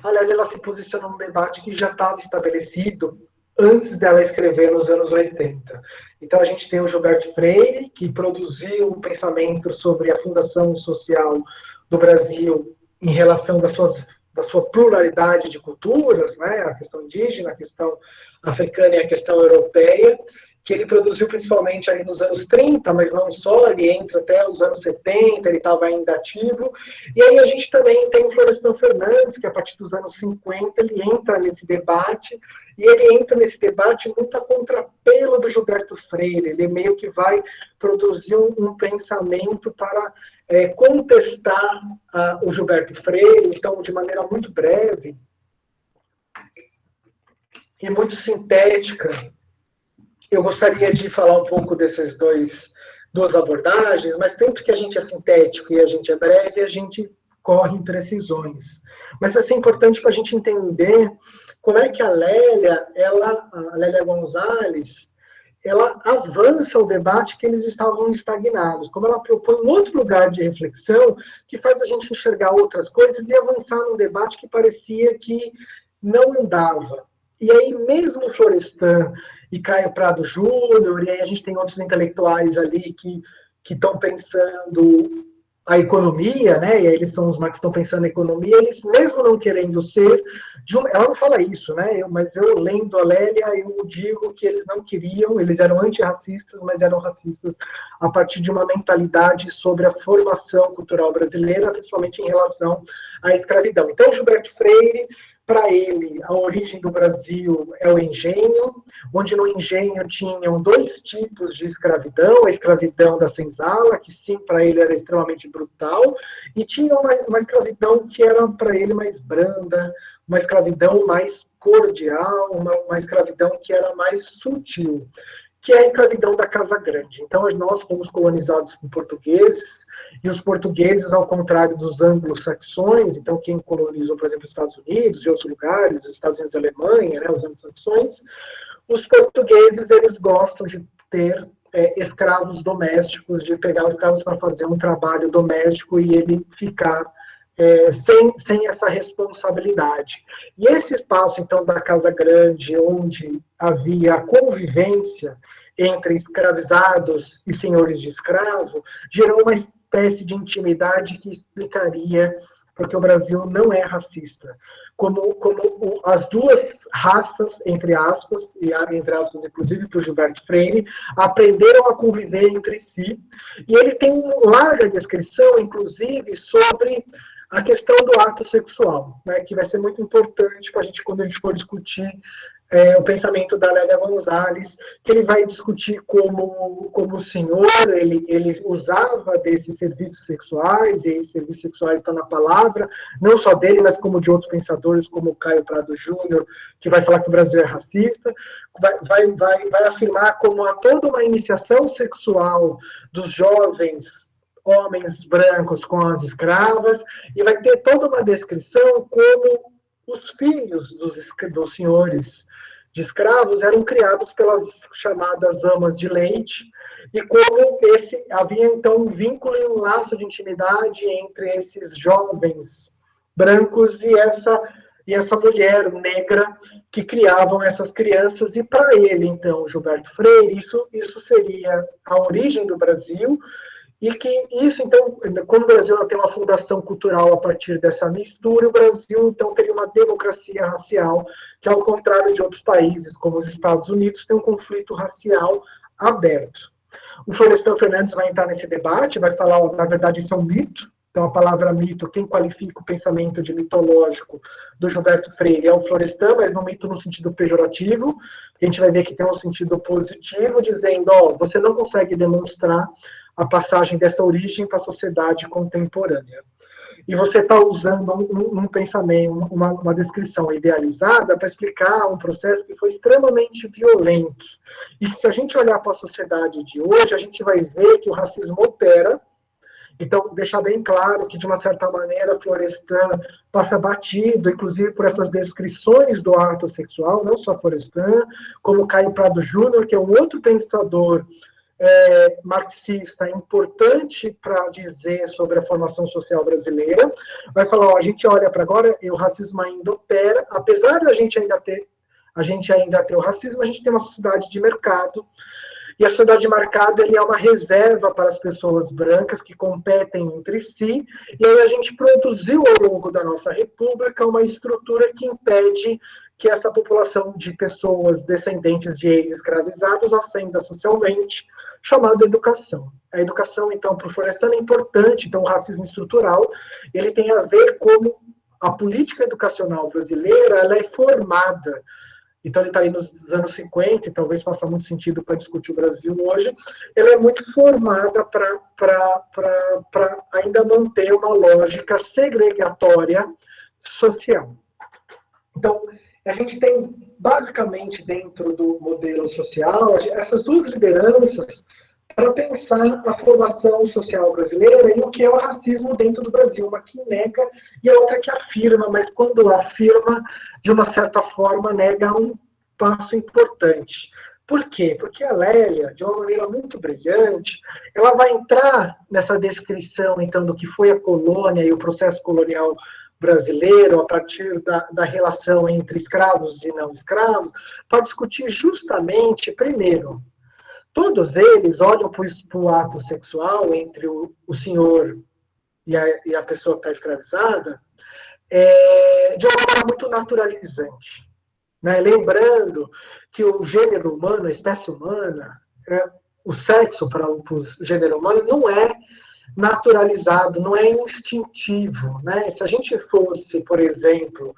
a Lélia ela se posicionou num debate que já estava estabelecido antes dela escrever nos anos 80. Então, a gente tem o Gilberto Freire, que produziu um pensamento sobre a fundação social do Brasil em relação da sua pluralidade de culturas, né? A questão indígena, a questão africana e a questão europeia, que ele produziu principalmente ali nos anos 30, mas não só, ele entra até os anos 70, ele estava ainda ativo. E aí a gente também tem o Florestan Fernandes, que a partir dos anos 50 ele entra nesse debate, e ele entra nesse debate muito a contrapelo do Gilberto Freire. Ele meio que vai produzir um pensamento para contestar o Gilberto Freire. Então, de maneira muito breve e muito sintética, eu gostaria de falar um pouco dessas duas abordagens, mas tanto que a gente é sintético e a gente é breve, a gente corre em precisões. Mas vai ser importante para a gente entender como é que a Lélia Gonzalez, ela avança o debate que eles estavam estagnados, como ela propõe um outro lugar de reflexão que faz a gente enxergar outras coisas e avançar num debate que parecia que não andava. E aí, mesmo Florestan e Caio Prado Júnior, e aí a gente tem outros intelectuais ali que estão pensando a economia, né? E aí eles são os que estão pensando a economia, eles mesmo não querendo ser, ela não fala isso, né? Mas eu lendo a Lélia, eu digo que eles não queriam, eles eram antirracistas, mas eram racistas a partir de uma mentalidade sobre a formação cultural brasileira, principalmente em relação à escravidão. Então, Gilberto Freire, para ele, a origem do Brasil é o engenho, onde no engenho tinham dois tipos de escravidão, a escravidão da senzala, que sim, para ele era extremamente brutal, e tinha uma escravidão que era para ele mais branda, uma escravidão mais cordial, uma escravidão que era mais sutil, que é a escravidão da Casa Grande. Então, nós fomos colonizados por portugueses, e os portugueses, ao contrário dos anglo-saxões, então quem colonizou, por exemplo, os Estados Unidos e outros lugares, os Estados Unidos e a Alemanha, né, os anglo-saxões, os portugueses, eles gostam de ter escravos domésticos, de pegar os escravos para fazer um trabalho doméstico e ele ficar sem essa responsabilidade. E esse espaço, então, da Casa Grande, onde havia a convivência entre escravizados e senhores de escravo, gerou uma espécie de intimidade que explicaria porque o Brasil não é racista. Como as duas raças, entre aspas, inclusive para o Gilberto Freire, aprenderam a conviver entre si. E ele tem uma larga descrição, inclusive, sobre a questão do ato sexual, né, que vai ser muito importante para a gente, quando a gente for discutir o pensamento da Lélia Gonzalez, que ele vai discutir como o senhor, ele usava desses serviços sexuais, e serviços sexuais está na palavra, não só dele, mas como de outros pensadores, como o Caio Prado Júnior, que vai falar que o Brasil é racista, vai afirmar como há toda uma iniciação sexual dos jovens homens brancos com as escravas, e vai ter toda uma descrição como os filhos dos senhores de escravos eram criados pelas chamadas amas de leite, e como havia então um vínculo e um laço de intimidade entre esses jovens brancos e essa mulher negra que criavam essas crianças, e para ele, então, Gilberto Freire, isso seria a origem do Brasil, e que isso, então, como o Brasil tem uma fundação cultural a partir dessa mistura, o Brasil, então, teria uma democracia racial, que, ao contrário de outros países, como os Estados Unidos, tem um conflito racial aberto. O Florestan Fernandes vai entrar nesse debate, vai falar, na verdade, isso é um mito. Então, a palavra mito, quem qualifica o pensamento de mitológico do Gilberto Freire é o Florestan, mas não mito no sentido pejorativo. A gente vai ver que tem um sentido positivo, dizendo, você não consegue demonstrar a passagem dessa origem para a sociedade contemporânea. E você está usando um pensamento, uma descrição idealizada para explicar um processo que foi extremamente violento. E se a gente olhar para a sociedade de hoje, a gente vai ver que o racismo opera. Então, deixar bem claro que, de uma certa maneira, Florestan passa batido, inclusive por essas descrições do ato sexual, não só Florestan, como Caio Prado Júnior, que é um outro pensador marxista importante para dizer sobre a formação social brasileira, vai falar, a gente olha para agora e o racismo ainda opera, apesar de a gente ainda ter o racismo, a gente tem uma sociedade de mercado, e a sociedade de mercado ele é uma reserva para as pessoas brancas que competem entre si, e aí a gente produziu ao longo da nossa república uma estrutura que impede que essa população de pessoas descendentes de ex-escravizados ascenda socialmente, chamada educação. A educação, então, para o Florestan é importante, então o racismo estrutural, ele tem a ver com a política educacional brasileira, ela é formada. Então, ele está aí nos anos 50, e talvez faça muito sentido para discutir o Brasil hoje, ela é muito formada para ainda manter uma lógica segregatória social. Então, a gente tem, basicamente, dentro do modelo social, essas duas lideranças para pensar a formação social brasileira e o que é o racismo dentro do Brasil. Uma que nega e a outra que afirma, mas quando afirma, de uma certa forma, nega um passo importante. Por quê? Porque a Lélia, de uma maneira muito brilhante, ela vai entrar nessa descrição, então, do que foi a colônia e o processo colonial brasileiro, a partir da relação entre escravos e não escravos, para discutir justamente, primeiro, todos eles olham para o ato sexual entre o senhor e a pessoa que está escravizada de uma maneira muito naturalizante. Né? Lembrando que o gênero humano, a espécie humana, o sexo para o gênero humano não é naturalizado, não é instintivo. Né? Se a gente fosse, por exemplo,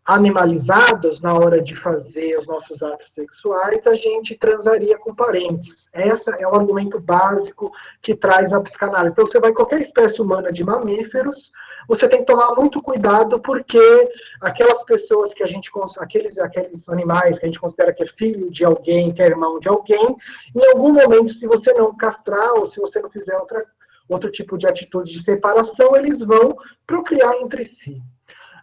animalizados na hora de fazer os nossos atos sexuais, a gente transaria com parentes. Esse é o argumento básico que traz a psicanálise. Então, você vai em qualquer espécie humana de mamíferos, você tem que tomar muito cuidado, porque aquelas pessoas que a gente, aqueles animais que a gente considera que é filho de alguém, que é irmão de alguém, em algum momento, se você não castrar, ou se você não fizer outro tipo de atitude de separação, eles vão procriar entre si.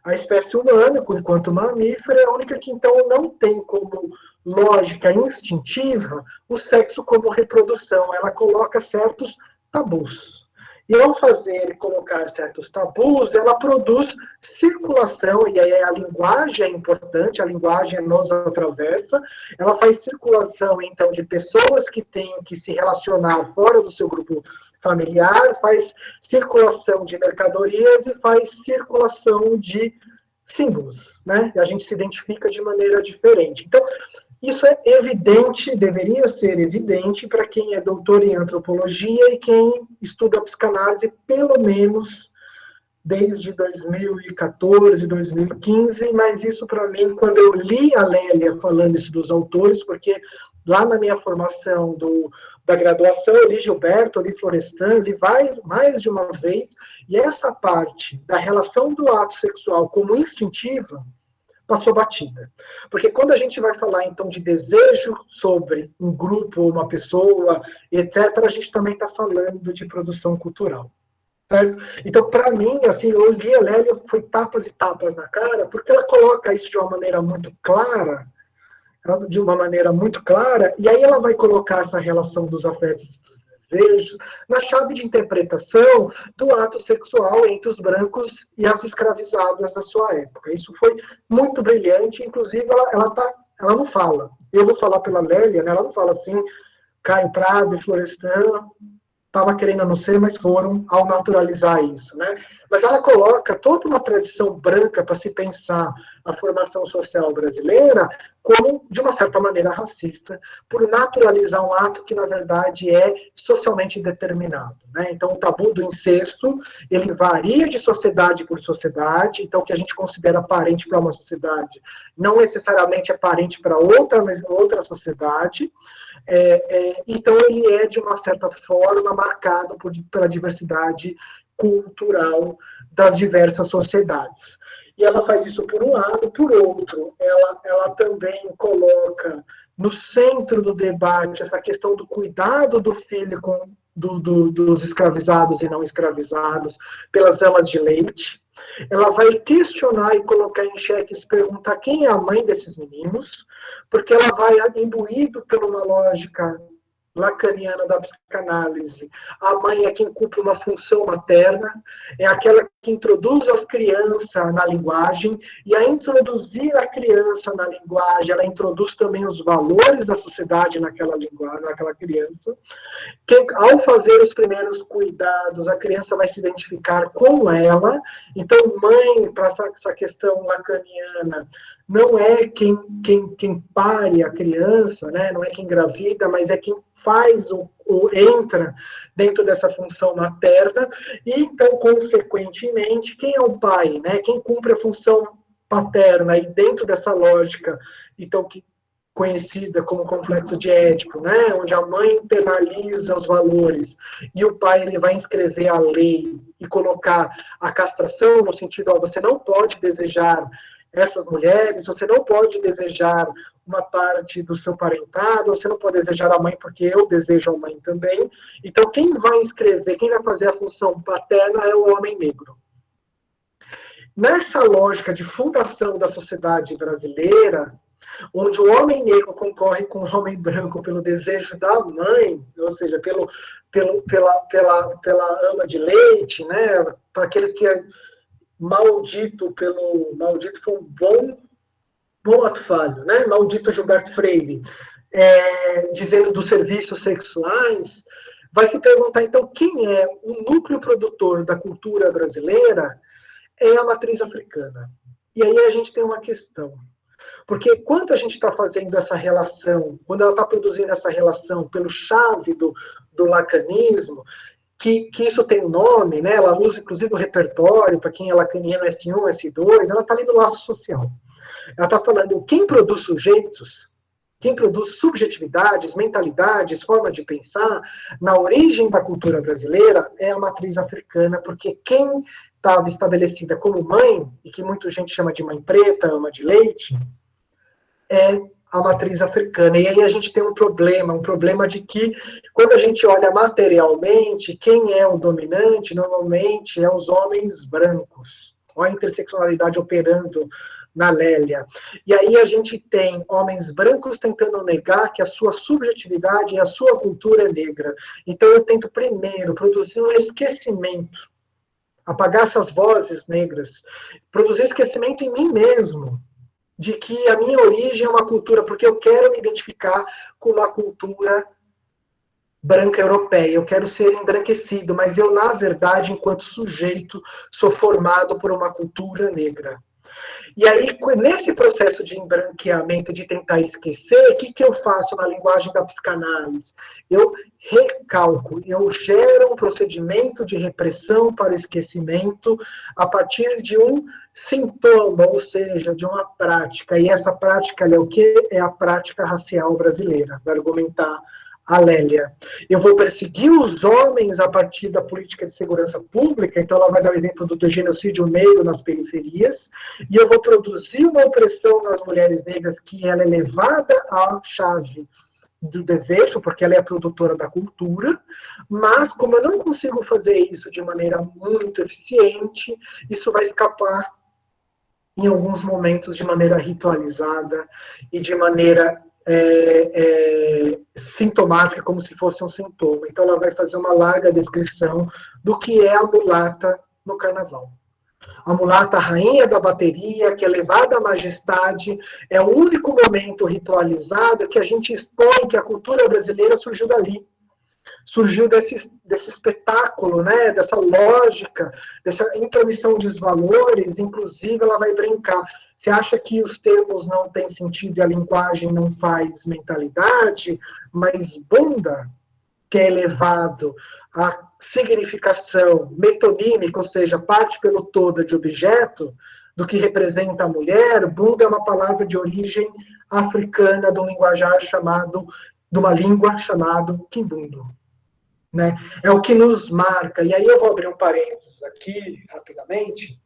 A espécie humana, enquanto mamífera, é a única que, então, não tem como lógica instintiva o sexo como reprodução. Ela coloca certos tabus. E ao fazer e colocar certos tabus, ela produz circulação, e aí a linguagem é importante, a linguagem nos atravessa, ela faz circulação, então, de pessoas que têm que se relacionar fora do seu grupo familiar, faz circulação de mercadorias e faz circulação de símbolos, né? E a gente se identifica de maneira diferente. Então, isso é evidente, deveria ser evidente para quem é doutor em antropologia e quem estuda a psicanálise, pelo menos desde 2014, 2015, mas isso para mim, quando eu li a Lélia falando isso dos autores, porque lá na minha formação da graduação eu li Gilberto, eu li Florestan, eu li mais de uma vez, e essa parte da relação do ato sexual como instintiva passou batida. Porque quando a gente vai falar, então, de desejo sobre um grupo, uma pessoa, etc., a gente também está falando de produção cultural. Certo? Então, para mim, assim, eu li a Lélia, foi tapas e tapas na cara, porque ela coloca isso de uma maneira muito clara, e aí ela vai colocar essa relação dos afetos e dos desejos na chave de interpretação do ato sexual entre os brancos e as escravizadas da sua época. Isso foi muito brilhante, inclusive ela não fala. Eu vou falar pela Lélia, né? Ela não fala assim, Caio Prado e Florestan estava querendo não ser, mas foram ao naturalizar isso, né? Mas ela coloca toda uma tradição branca para se pensar a formação social brasileira como, de uma certa maneira, racista, por naturalizar um ato que, na verdade, é socialmente determinado, né? Então, o tabu do incesto, ele varia de sociedade por sociedade, então, o que a gente considera parente para uma sociedade não necessariamente é parente para outra sociedade. Então, ele é, de uma certa forma, marcado pela diversidade cultural das diversas sociedades. E ela faz isso por um lado, por outro, ela também coloca no centro do debate essa questão do cuidado do filho dos escravizados e não escravizados pelas amas de leite. Ela vai questionar e colocar em xeque, se perguntar quem é a mãe desses meninos, porque ela vai imbuído por uma lógica lacaniana da psicanálise. A mãe é quem cumpre uma função materna, é aquela que introduz as crianças na linguagem, e a introduzir a criança na linguagem, ela introduz também os valores da sociedade naquela linguagem, naquela criança. Ao fazer os primeiros cuidados, a criança vai se identificar com ela. Então, mãe, para essa questão lacaniana, não é quem pare a criança, né? Não é quem engravida, mas é quem faz entra dentro dessa função materna. E, então, consequentemente, quem é o pai, né? Quem cumpre a função paterna, e dentro dessa lógica, então, conhecida como complexo de Édipo, né? Onde a mãe internaliza os valores e o pai ele vai inscrever a lei e colocar a castração no sentido, você não pode desejar essas mulheres, você não pode desejar uma parte do seu parentado, você não pode desejar a mãe porque eu desejo a mãe também. Então, quem vai inscrever, quem vai fazer a função paterna é o homem negro. Nessa lógica de fundação da sociedade brasileira, onde o homem negro concorre com o homem branco pelo desejo da mãe, ou seja, pela ama de leite, né? Para aqueles que é maldito foi um bom ato falho, né? Maldito Gilberto Freire, dizendo dos serviços sexuais, vai se perguntar, então, quem é o núcleo produtor da cultura brasileira? É a matriz africana. E aí a gente tem uma questão. Porque quando a gente está fazendo essa relação, quando ela está produzindo essa relação pelo chave do lacanismo, que isso tem um nome, né? Ela usa inclusive o repertório, para quem é lacaniano S1, S2, ela está ali no laço social. Ela está falando quem produz sujeitos, quem produz subjetividades, mentalidades, forma de pensar, na origem da cultura brasileira é a matriz africana, porque quem estava estabelecida como mãe, e que muita gente chama de mãe preta, ama de leite, é a matriz africana. E aí a gente tem um problema de que, quando a gente olha materialmente, quem é o dominante, normalmente, é os homens brancos. Olha a interseccionalidade operando na Lélia. E aí a gente tem homens brancos tentando negar que a sua subjetividade e a sua cultura é negra. Então eu tento primeiro produzir um esquecimento, apagar essas vozes negras, produzir esquecimento em mim mesmo, de que a minha origem é uma cultura, porque eu quero me identificar com uma cultura branca europeia, eu quero ser embranquecido, mas eu, na verdade, enquanto sujeito, sou formado por uma cultura negra. E aí, nesse processo de embranqueamento, de tentar esquecer, o que eu faço na linguagem da psicanálise? Eu recalco, eu gero um procedimento de repressão para o esquecimento a partir de um sintoma, ou seja, de uma prática. E essa prática é o quê? É a prática racial brasileira, vai argumentar a Lélia. Eu vou perseguir os homens a partir da política de segurança pública, então ela vai dar o exemplo do genocídio negro nas periferias, e eu vou produzir uma opressão nas mulheres negras que ela é levada à chave do desejo, porque ela é a produtora da cultura, mas como eu não consigo fazer isso de maneira muito eficiente, isso vai escapar em alguns momentos de maneira ritualizada e de maneira sintomática, como se fosse um sintoma. Então, ela vai fazer uma larga descrição do que é a mulata no carnaval. A mulata, rainha da bateria, que é levada à majestade, é o único momento ritualizado que a gente expõe que a cultura brasileira surgiu dali. Surgiu desse espetáculo, né, dessa lógica, dessa intromissão dos valores. Inclusive, ela vai brincar. Você acha que os termos não têm sentido e a linguagem não faz mentalidade, mas bunda, que é elevado à significação metonímica, ou seja, parte pelo todo de objeto, do que representa a mulher, bunda é uma palavra de origem africana de um linguajar chamado, de uma língua chamada quimbundo. Né? É o que nos marca. E aí eu vou abrir um parênteses aqui, rapidamente,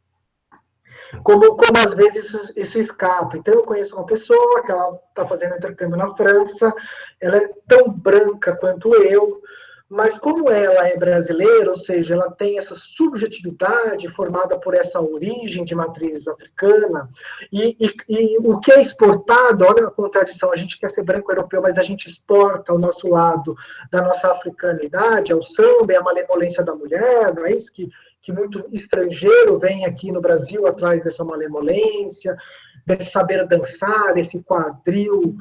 como às vezes isso escapa. Então, eu conheço uma pessoa que ela está fazendo intercâmbio na França, ela é tão branca quanto eu, mas como ela é brasileira, ou seja, ela tem essa subjetividade formada por essa origem de matriz africana, e o que é exportado, olha a contradição, a gente quer ser branco europeu, mas a gente exporta ao nosso lado da nossa africanidade, ao samba, a malemolência da mulher, não é isso que muito estrangeiro vem aqui no Brasil atrás dessa malemolência, desse saber dançar, desse quadril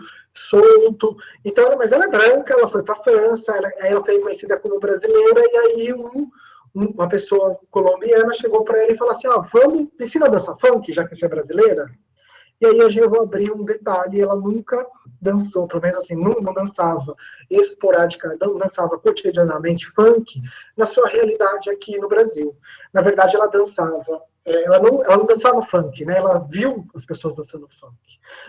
solto. Então, mas ela é branca, ela foi para a França, ela foi conhecida como brasileira, e aí uma pessoa colombiana chegou para ela e falou assim, vamos, ensina a dançar funk, já que você é brasileira? E aí hoje eu vou abrir um detalhe, ela nunca dançou, pelo menos assim, não dançava esporádica, não dançava cotidianamente funk na sua realidade aqui no Brasil. Na verdade, ela dançava, ela não dançava funk, né? Ela viu as pessoas dançando funk.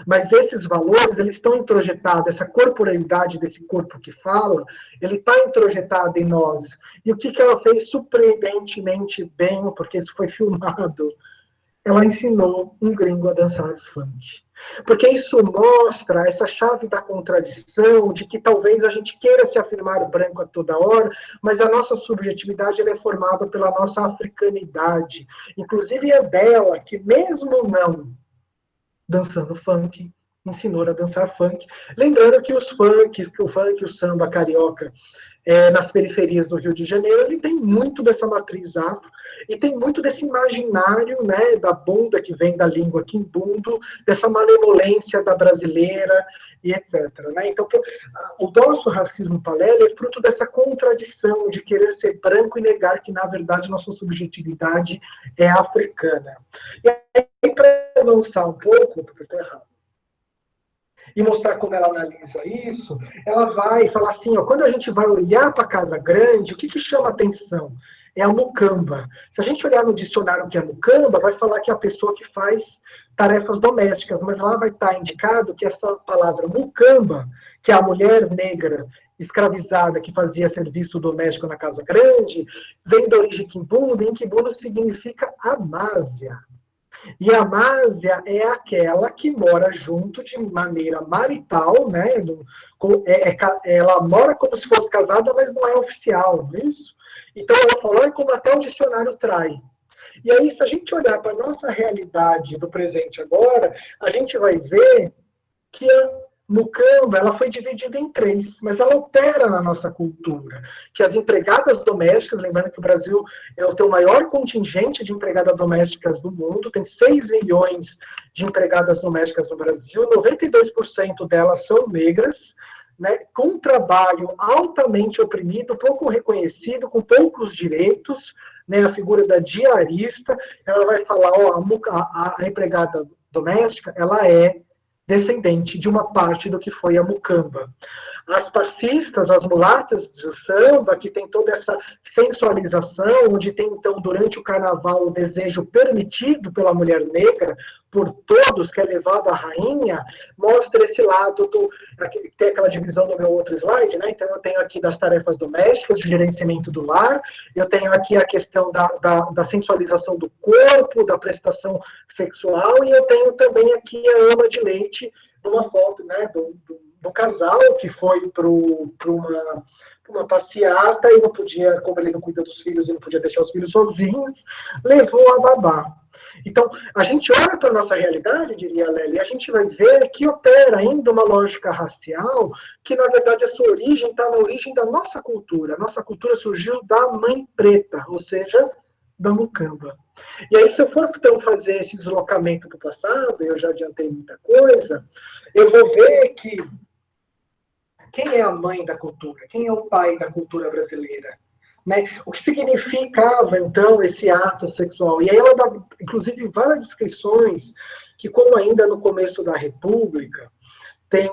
Mas esses valores, eles estão introjetados, essa corporalidade desse corpo que fala, ele está introjetado em nós. E o que ela fez surpreendentemente bem, porque isso foi filmado, ela ensinou um gringo a dançar funk. Porque isso mostra essa chave da contradição de que talvez a gente queira se afirmar branco a toda hora, mas a nossa subjetividade ela é formada pela nossa africanidade. Inclusive é dela que, mesmo não dançando funk, ensinou a dançar funk. Lembrando que o funk, o samba carioca, nas periferias do Rio de Janeiro, ele tem muito dessa matriz afro e tem muito desse imaginário, né, da bunda que vem da língua quimbundo, dessa malemolência da brasileira e etc. Né? Então, o nosso racismo paralelo é fruto dessa contradição de querer ser branco e negar que, na verdade, nossa subjetividade é africana. E aí, para avançar um pouco, porque eu estou errado, e mostrar como ela analisa isso, ela vai falar assim, quando a gente vai olhar para a casa grande, o que chama atenção? É a mucamba. Se a gente olhar no dicionário o que é mucamba, vai falar que é a pessoa que faz tarefas domésticas, mas lá vai estar indicado que essa palavra mucamba, que é a mulher negra escravizada que fazia serviço doméstico na casa grande, vem da origem quimbundo, e em quimbundo significa amásia. E a másia é aquela que mora junto de maneira marital, né? Ela mora como se fosse casada, mas não é oficial, não é isso? Então ela falou, é como até o dicionário trai. E aí, se a gente olhar para a nossa realidade do presente agora, a gente vai ver que a mucamba ela foi dividida em 3, mas ela opera na nossa cultura. Que as empregadas domésticas, lembrando que o Brasil é o maior contingente de empregadas domésticas do mundo, tem 6 milhões de empregadas domésticas no Brasil, 92% delas são negras, né, com um trabalho altamente oprimido, pouco reconhecido, com poucos direitos, né, a figura da diarista, ela vai falar, ó, a empregada doméstica, ela é descendente de uma parte do que foi a mucamba. As passistas, as mulatas do samba, que tem toda essa sensualização, onde tem, então, durante o carnaval, o desejo permitido pela mulher negra, por todos, que é levado à rainha, mostra esse lado do... Tem aquela divisão no meu outro slide, né? Então, eu tenho aqui das tarefas domésticas, do gerenciamento do lar, eu tenho aqui a questão da sensualização do corpo, da prestação sexual, e eu tenho também aqui a ama de leite, numa foto, né, do casal que foi para uma passeata e não podia, como ele não cuida dos filhos e não podia deixar os filhos sozinhos, levou a babá. Então, a gente olha para a nossa realidade, diria a Lélia, e a gente vai ver que opera ainda uma lógica racial que, na verdade, a sua origem está na origem da nossa cultura. A nossa cultura surgiu da mãe preta, ou seja, da mucamba. E aí, se eu for então fazer esse deslocamento para o passado, eu já adiantei muita coisa, eu vou ver que quem é a mãe da cultura? Quem é o pai da cultura brasileira? Né? O que significava, então, esse ato sexual? E aí ela dá, inclusive, várias descrições que, como ainda no começo da República, tem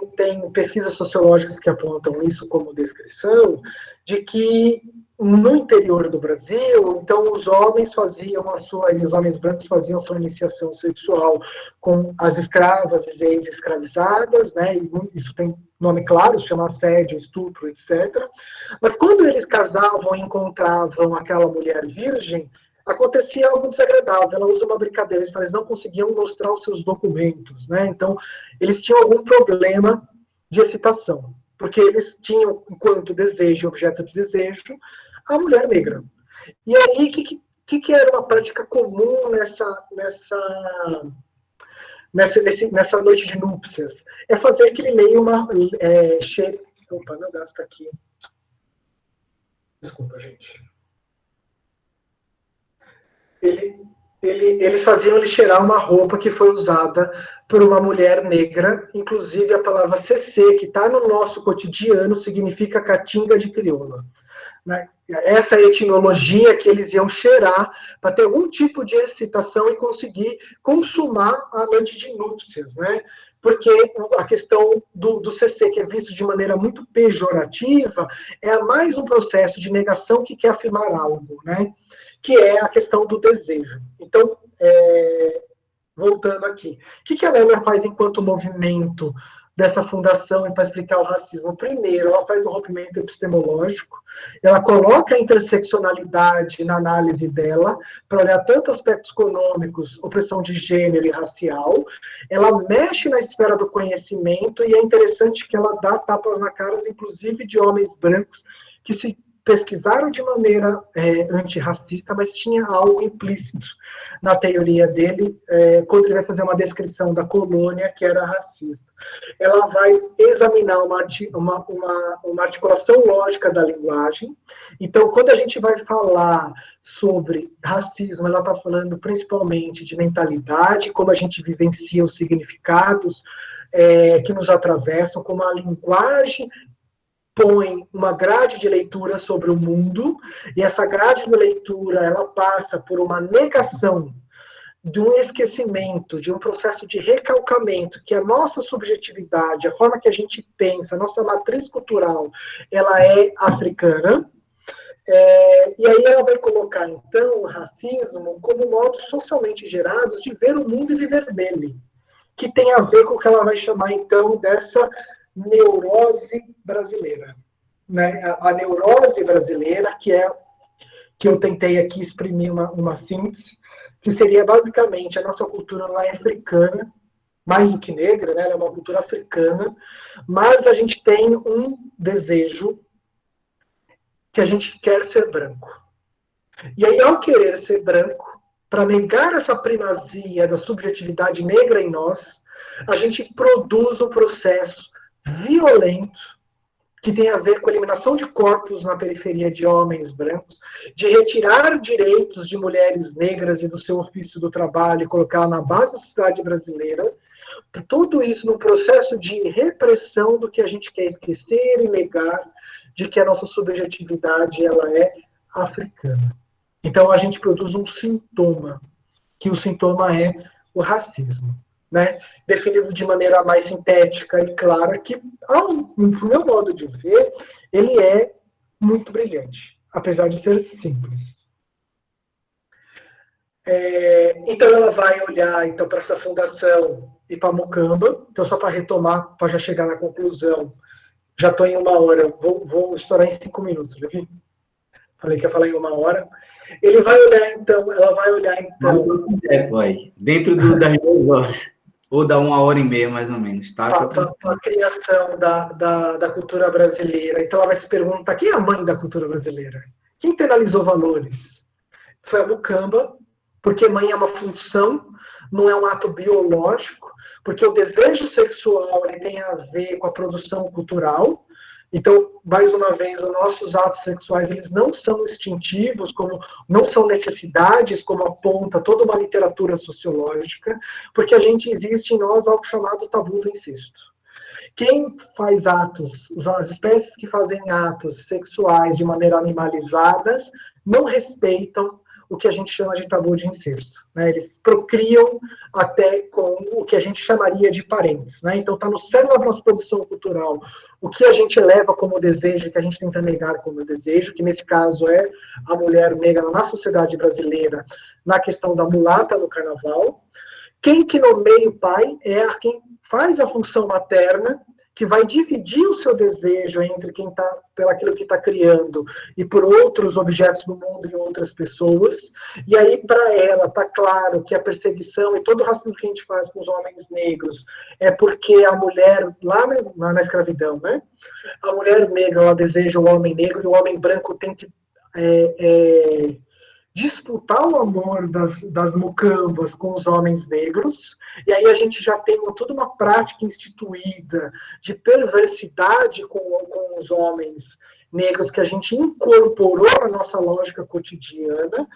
pesquisas sociológicas que apontam isso como descrição, de que no interior do Brasil, então os homens faziam os homens brancos faziam sua iniciação sexual com as escravas e ex-escravizadas, né? E isso tem nome claro, se chama assédio, estupro, etc. Mas quando eles casavam e encontravam aquela mulher virgem, acontecia algo desagradável. Ela usa uma brincadeira, eles não conseguiam mostrar os seus documentos, né? Então, eles tinham algum problema de excitação, porque eles tinham, enquanto desejo, objeto de desejo, a mulher negra. E aí, o que era uma prática comum nessa noite de núpcias? É fazer aquele meio cheiro. Opa, meu gasto aqui. Desculpa, gente. Eles faziam ele cheirar uma roupa que foi usada por uma mulher negra, inclusive a palavra CC, que está no nosso cotidiano, significa caatinga de crioula. Né? Essa etnologia que eles iam cheirar para ter algum tipo de excitação e conseguir consumar a noite de núpcias, né? Porque a questão do CC, que é visto de maneira muito pejorativa, é mais um processo de negação que quer afirmar algo, né? Que é a questão do desejo. Então, voltando aqui, o que a Lélia faz enquanto movimento dessa fundação e para explicar o racismo? Primeiro, ela faz um rompimento epistemológico, ela coloca a interseccionalidade na análise dela, para olhar tanto aspectos econômicos, opressão de gênero e racial, ela mexe na esfera do conhecimento, e é interessante que ela dá tapas na cara, inclusive de homens brancos, que se pesquisaram de maneira antirracista, mas tinha algo implícito na teoria dele, quando ele vai fazer uma descrição da colônia que era racista. Ela vai examinar uma articulação lógica da linguagem. Então, quando a gente vai falar sobre racismo, ela está falando principalmente de mentalidade, como a gente vivencia os significados que nos atravessam, como a linguagem põe uma grade de leitura sobre o mundo, e essa grade de leitura ela passa por uma negação, de um esquecimento, de um processo de recalcamento, que a nossa subjetividade, a forma que a gente pensa, a nossa matriz cultural, ela é africana. E aí ela vai colocar, então, o racismo como modos socialmente gerados de ver o mundo e viver nele, que tem a ver com o que ela vai chamar, então, dessa neurose brasileira. Né? A neurose brasileira, que eu tentei aqui exprimir uma síntese, que seria basicamente a nossa cultura lá é africana, mais do que negra, né? Ela é uma cultura africana, mas a gente tem um desejo que a gente quer ser branco. E aí, ao querer ser branco, para negar essa primazia da subjetividade negra em nós, a gente produz um processo violento que tem a ver com a eliminação de corpos na periferia de homens brancos, de retirar direitos de mulheres negras e do seu ofício do trabalho e colocar na base da sociedade brasileira, tudo isso no processo de repressão do que a gente quer esquecer e negar, de que a nossa subjetividade ela é africana. Então a gente produz um sintoma, que o sintoma é o racismo, né? Definido de maneira mais sintética e clara, que, no meu modo de ver, ele é muito brilhante, apesar de ser simples. Então ela vai olhar então, para essa fundação e para Mocamba. Então, só para retomar, para já chegar na conclusão, já estou em 1 hora, vou estourar em 5 minutos, já vi? Falei que ia falar em 1 hora. Ele vai olhar, então, ela vai olhar, então... Dentro das 2 horas, ou da 1 hora e meia, mais ou menos, tá? A criação da cultura brasileira. Então, ela vai se perguntar, quem é a mãe da cultura brasileira? Quem internalizou valores? Foi a Mocamba, porque mãe é uma função, não é um ato biológico, porque o desejo sexual ele tem a ver com a produção cultural. Então, mais uma vez, os nossos atos sexuais eles não são instintivos, como não são necessidades, como aponta toda uma literatura sociológica, porque a gente existe em nós algo chamado tabu do incesto. Quem faz atos, as espécies que fazem atos sexuais de maneira animalizada, não respeitam o que a gente chama de tabu de incesto. Né? Eles procriam até com o que a gente chamaria de parentes. Né? Então, está no cérebro da nossa produção cultural o que a gente leva como desejo, que a gente tenta negar como desejo, que nesse caso é a mulher negra na sociedade brasileira, na questão da mulata no carnaval. Quem que nomeia o pai é quem faz a função materna, que vai dividir o seu desejo entre quem está pelaquilo que está criando e por outros objetos do mundo e outras pessoas. E aí, para ela, está claro que a perseguição e todo o racismo que a gente faz com os homens negros é porque a mulher, lá na escravidão, né? A mulher negra, ela deseja o homem negro e o homem branco tem que disputar o amor das mucambas com os homens negros, e aí a gente já tem toda uma prática instituída de perversidade com os homens negros que a gente incorporou na nossa lógica cotidiana,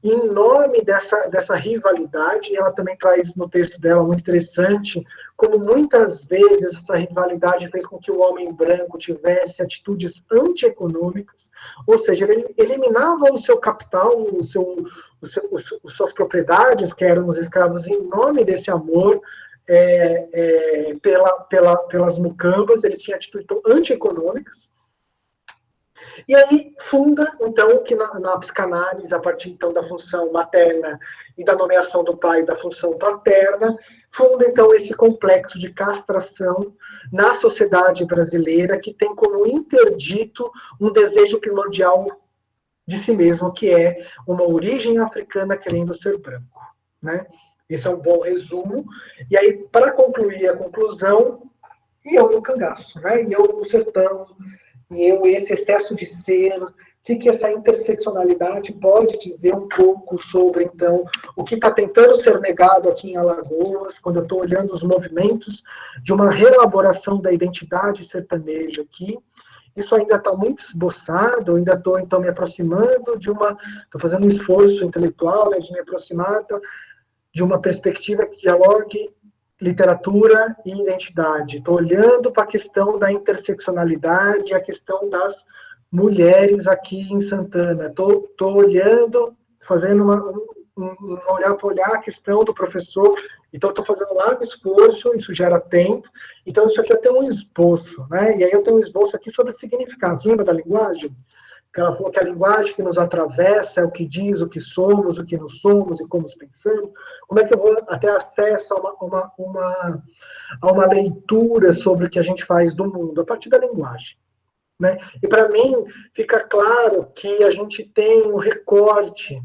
e em nome dessa rivalidade, ela também traz no texto dela muito interessante, como muitas vezes essa rivalidade fez com que o homem branco tivesse atitudes antieconômicas, ou seja, ele eliminava o seu capital, suas propriedades, que eram os escravos, em nome desse amor pelas mucambas. Ele tinha atitudes antieconômicas. E aí funda, então, que na psicanálise, a partir então da função materna e da nomeação do pai da função paterna, funda então esse complexo de castração na sociedade brasileira, que tem como interdito um desejo primordial de si mesmo, que é uma origem africana querendo ser branco. Né? Esse é um bom resumo. E aí, para concluir a conclusão, e eu no cangaço, né? E eu no sertão, e eu esse excesso de ser, o que essa interseccionalidade pode dizer um pouco sobre, então, o que está tentando ser negado aqui em Alagoas, quando eu estou olhando os movimentos de uma reelaboração da identidade sertaneja aqui. Isso ainda está muito esboçado, eu ainda estou, então, me aproximando estou fazendo um esforço intelectual, né, de me aproximar de uma perspectiva que dialogue literatura e identidade. Estou olhando para a questão da interseccionalidade, a questão das mulheres aqui em Santana. Estou olhando, fazendo olhar a questão do professor. Então, estou fazendo lá um esforço, isso gera tempo. Então, isso aqui eu tenho um esboço, né? E aí eu tenho um esboço aqui sobre significados. Lembra da linguagem? Que ela falou que a linguagem que nos atravessa é o que diz o que somos, o que não somos e como pensamos. Como é que eu vou ter acesso a uma leitura sobre o que a gente faz do mundo? A partir da linguagem. Né? E para mim fica claro que a gente tem um recorte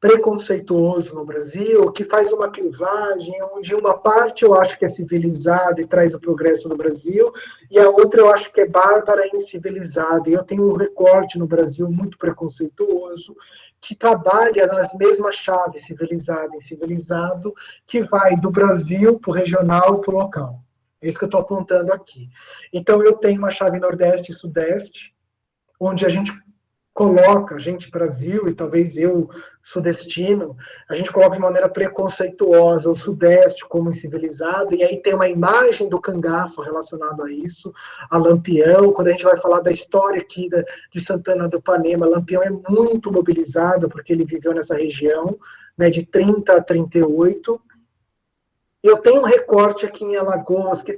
preconceituoso no Brasil, que faz uma clivagem, onde uma parte eu acho que é civilizada e traz o progresso no Brasil, e a outra eu acho que é bárbara e incivilizada. E eu tenho um recorte no Brasil muito preconceituoso, que trabalha nas mesmas chaves, civilizado e incivilizado, que vai do Brasil para o regional e para o local. É isso que eu estou apontando aqui. Então, eu tenho uma chave Nordeste e Sudeste, onde a gente coloca, a gente Brasil, e talvez eu, sudestino, a gente coloca de maneira preconceituosa o Sudeste como incivilizado, e aí tem uma imagem do cangaço relacionado a isso, a Lampião. Quando a gente vai falar da história aqui de Santana do Ipanema, Lampião é muito mobilizado, porque ele viveu nessa região, né, de 30 a 38. Eu tenho um recorte aqui em Alagoas que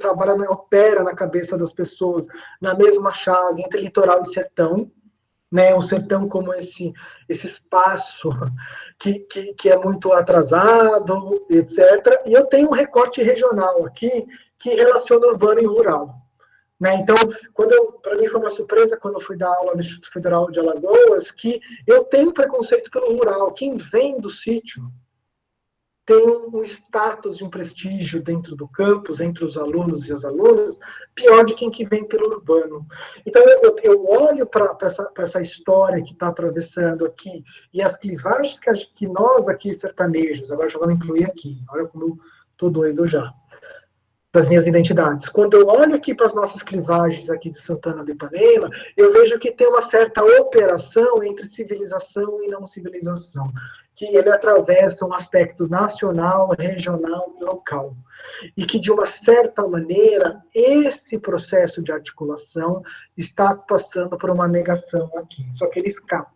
opera na cabeça das pessoas na mesma chave entre litoral e sertão, né? O sertão como esse espaço que é muito atrasado, etc. E eu tenho um recorte regional aqui que relaciona urbano e rural. Né? Então, para mim foi uma surpresa quando eu fui dar aula no Instituto Federal de Alagoas que eu tenho preconceito pelo rural. Quem vem do sítio tem um status e um prestígio dentro do campus, entre os alunos e as alunas, pior de quem que vem pelo urbano. Então, eu olho para essa história que está atravessando aqui, e as clivagens que nós aqui, sertanejos, agora já vamos incluir aqui, olha como eu estou doido já, das minhas identidades. Quando eu olho aqui para as nossas clivagens aqui de Santana do Ipanema, eu vejo que tem uma certa operação entre civilização e não civilização, que ele atravessa um aspecto nacional, regional e local. E que, de uma certa maneira, esse processo de articulação está passando por uma negação aqui. Só que ele escapa.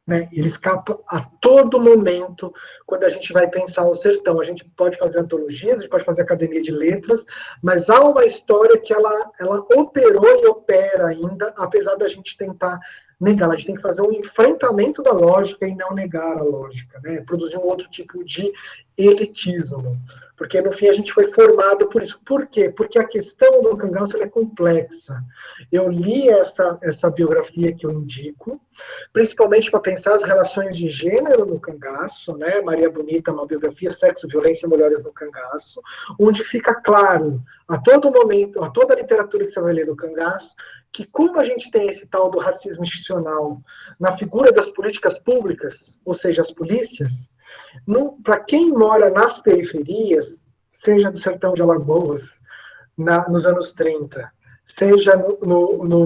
Né? Ele escapa a todo momento quando a gente vai pensar o sertão. A gente pode fazer antologias, a gente pode fazer academia de letras, mas há uma história que ela operou e opera ainda, apesar da gente tentar negar. A gente tem que fazer um enfrentamento da lógica e não negar a lógica, né? Produzir um outro tipo de elitismo. Porque, no fim, a gente foi formado por isso. Por quê? Porque a questão do cangaço é complexa. Eu li essa biografia que eu indico, principalmente para pensar as relações de gênero no cangaço, né? Maria Bonita, uma biografia, Sexo, Violência e Mulheres no Cangaço, onde fica claro, a todo momento, a toda a literatura que você vai ler do cangaço, que como a gente tem esse tal do racismo institucional na figura das políticas públicas, ou seja, as polícias, para quem mora nas periferias, seja do sertão de Alagoas, nos anos 30, seja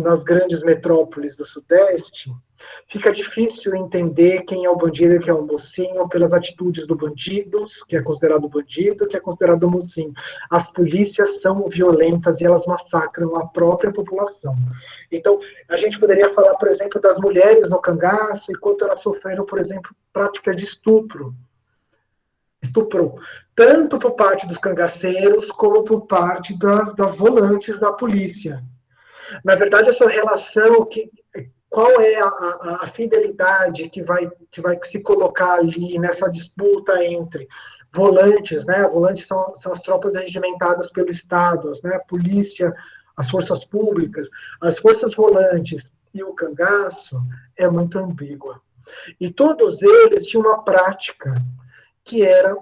nas grandes metrópoles do Sudeste, fica difícil entender quem é o bandido e quem é o mocinho pelas atitudes do bandido, que é considerado bandido, que é considerado mocinho. As polícias são violentas e elas massacram a própria população. Então, a gente poderia falar, por exemplo, das mulheres no cangaço, enquanto elas sofreram, por exemplo, práticas de estupro, tanto por parte dos cangaceiros, como por parte das volantes da polícia. Na verdade, essa relação, qual é a fidelidade que vai se colocar ali nessa disputa entre volantes, né? Volantes são as tropas regimentadas pelo Estado, né? A polícia, as forças públicas, as forças volantes e o cangaço é muito ambígua. E todos eles tinham uma prática que era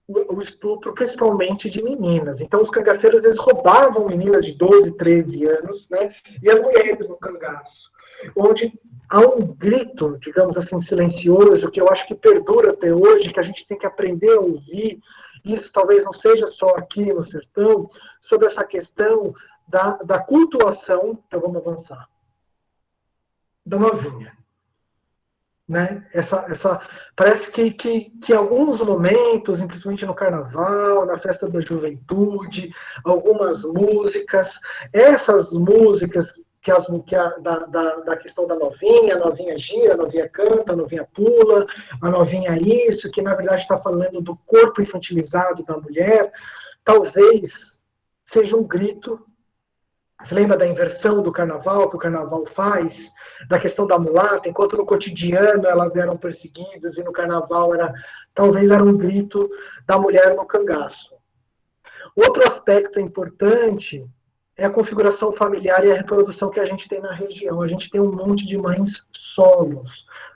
o estupro, principalmente de meninas. Então, os cangaceiros, eles roubavam meninas de 12, 13 anos, né? E as mulheres no cangaço, onde há um grito, digamos assim, silencioso, que eu acho que perdura até hoje, que a gente tem que aprender a ouvir, isso talvez não seja só aqui no sertão, sobre essa questão da cultuação, então vamos avançar, da novinha. Né? Parece que em alguns momentos, principalmente no carnaval, na festa da juventude, essas músicas da questão da novinha, a novinha gira, a novinha canta, a novinha pula, a novinha isso, que na verdade está falando do corpo infantilizado da mulher, talvez seja um grito. Você lembra da inversão do carnaval, que o carnaval faz, da questão da mulata, enquanto no cotidiano elas eram perseguidas e no carnaval talvez era um grito da mulher no cangaço. Outro aspecto importante é a configuração familiar e a reprodução que a gente tem na região. A gente tem um monte de mães solos.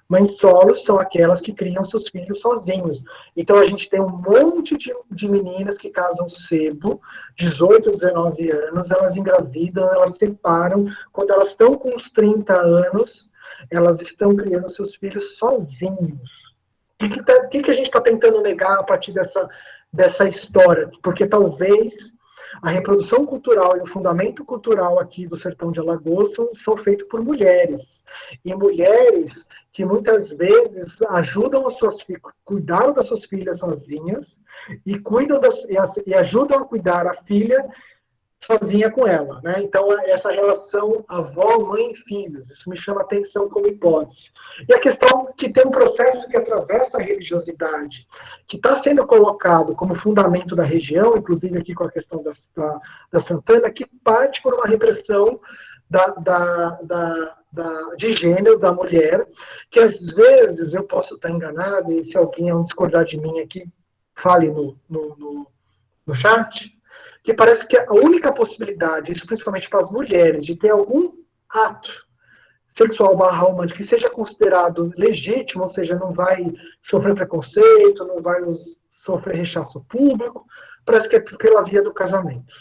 Mães solos são aquelas que criam seus filhos sozinhos. Então, a gente tem um monte de meninas que casam cedo, 18, 19 anos, elas engravidam, elas se separam. Quando elas estão com uns 30 anos, elas estão criando seus filhos sozinhos. O que a gente está tentando negar a partir dessa história? Porque talvez A reprodução cultural e o fundamento cultural aqui do sertão de Alagoas são feitos por mulheres. E mulheres que muitas vezes ajudam as suas filhas, cuidaram das suas filhas sozinhas e ajudam a cuidar a filha sozinha com ela, né? Então, essa relação avó, mãe e filhos, isso me chama atenção como hipótese. E a questão que tem um processo que atravessa a religiosidade, que está sendo colocado como fundamento da região, inclusive aqui com a questão da Santana, que parte por uma repressão de gênero da mulher, que às vezes eu posso estar enganado, e se alguém discordar de mim aqui, fale no chat, que parece que a única possibilidade, isso principalmente para as mulheres, de ter algum ato sexual romântico que seja considerado legítimo, ou seja, não vai sofrer preconceito, não vai sofrer rechaço público, parece que é pela via do casamento.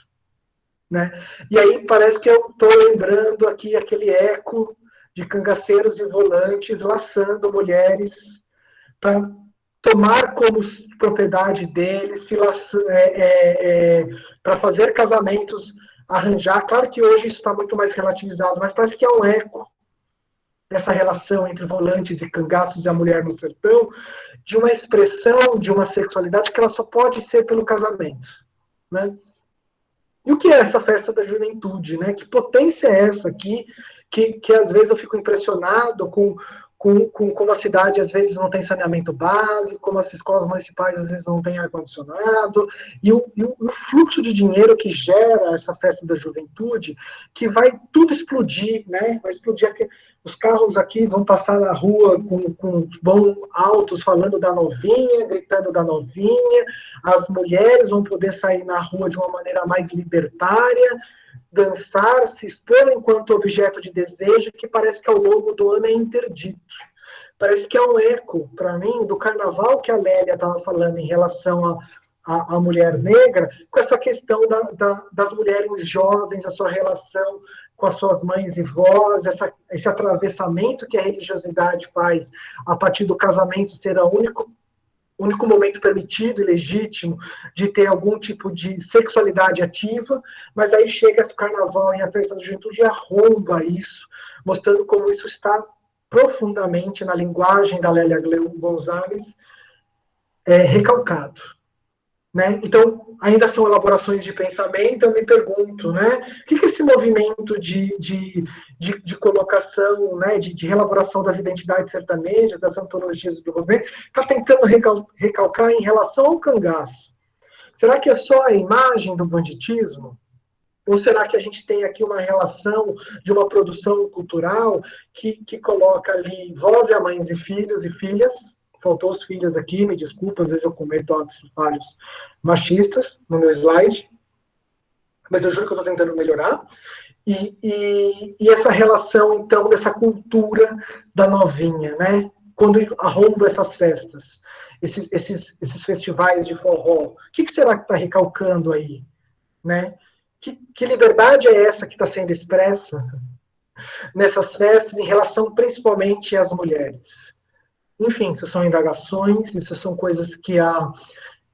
Né? E aí parece que eu estou lembrando aqui aquele eco de cangaceiros e volantes laçando mulheres para tomar como propriedade deles, para fazer casamentos, arranjar. Claro que hoje isso está muito mais relativizado, mas parece que é um eco dessa relação entre volantes e cangaços e a mulher no sertão, de uma expressão de uma sexualidade que ela só pode ser pelo casamento. Né? E o que é essa festa da juventude? Né? Que potência é essa aqui, que às vezes eu fico impressionado com como a cidade às vezes não tem saneamento básico, como as escolas municipais às vezes não têm ar-condicionado, e o fluxo de dinheiro que gera essa festa da juventude, que vai tudo explodir, né? Vai explodir aqui. Os carros aqui vão passar na rua com vão altos falando da novinha, gritando da novinha, as mulheres vão poder sair na rua de uma maneira mais libertária, dançar, se expor enquanto objeto de desejo, que parece que ao longo do ano é interdito. Parece que é um eco, para mim, do carnaval que a Lélia estava falando em relação à mulher negra, com essa questão das mulheres jovens, a sua relação com as suas mães e vós, esse atravessamento que a religiosidade faz a partir do casamento ser o único momento permitido e legítimo de ter algum tipo de sexualidade ativa, mas aí chega esse carnaval e a festa da juventude e arromba isso, mostrando como isso está profundamente na linguagem da Lélia Gonzalez recalcado. Né? Então, ainda são elaborações de pensamento, eu me pergunto, né, o que esse movimento de colocação, né, de reelaboração das identidades sertanejas, das antologias do governo, está tentando recalcar em relação ao cangaço? Será que é só a imagem do banditismo? Ou será que a gente tem aqui uma relação de uma produção cultural que coloca ali vós e mães e filhos e filhas? Faltou os filhos aqui, me desculpa, às vezes eu cometo atos falhos machistas no meu slide, mas eu juro que eu estou tentando melhorar. E essa relação, então, dessa cultura da novinha, né? Quando arromba essas festas, esses festivais de forró, o que será que está recalcando aí? Né? Que liberdade é essa que está sendo expressa nessas festas em relação principalmente às mulheres? Enfim, isso são indagações, isso são coisas que a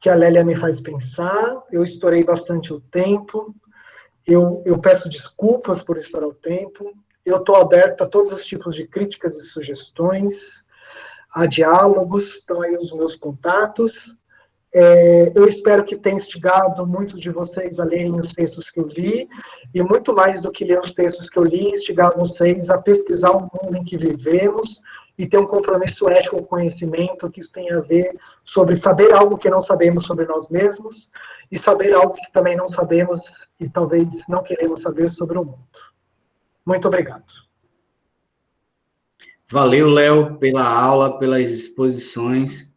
Lélia me faz pensar. Eu estourei bastante o tempo. Eu peço desculpas por estourar o tempo. Eu estou aberto a todos os tipos de críticas e sugestões, a diálogos, estão aí os meus contatos. Eu espero que tenha instigado muitos de vocês a lerem os textos que eu li, e muito mais do que ler os textos que eu li, instigar vocês a pesquisar o mundo em que vivemos, e ter um compromisso ético com o conhecimento, que isso tem a ver sobre saber algo que não sabemos sobre nós mesmos, e saber algo que também não sabemos, e talvez não queremos saber sobre o mundo. Muito obrigado. Valeu, Léo, pela aula, pelas exposições.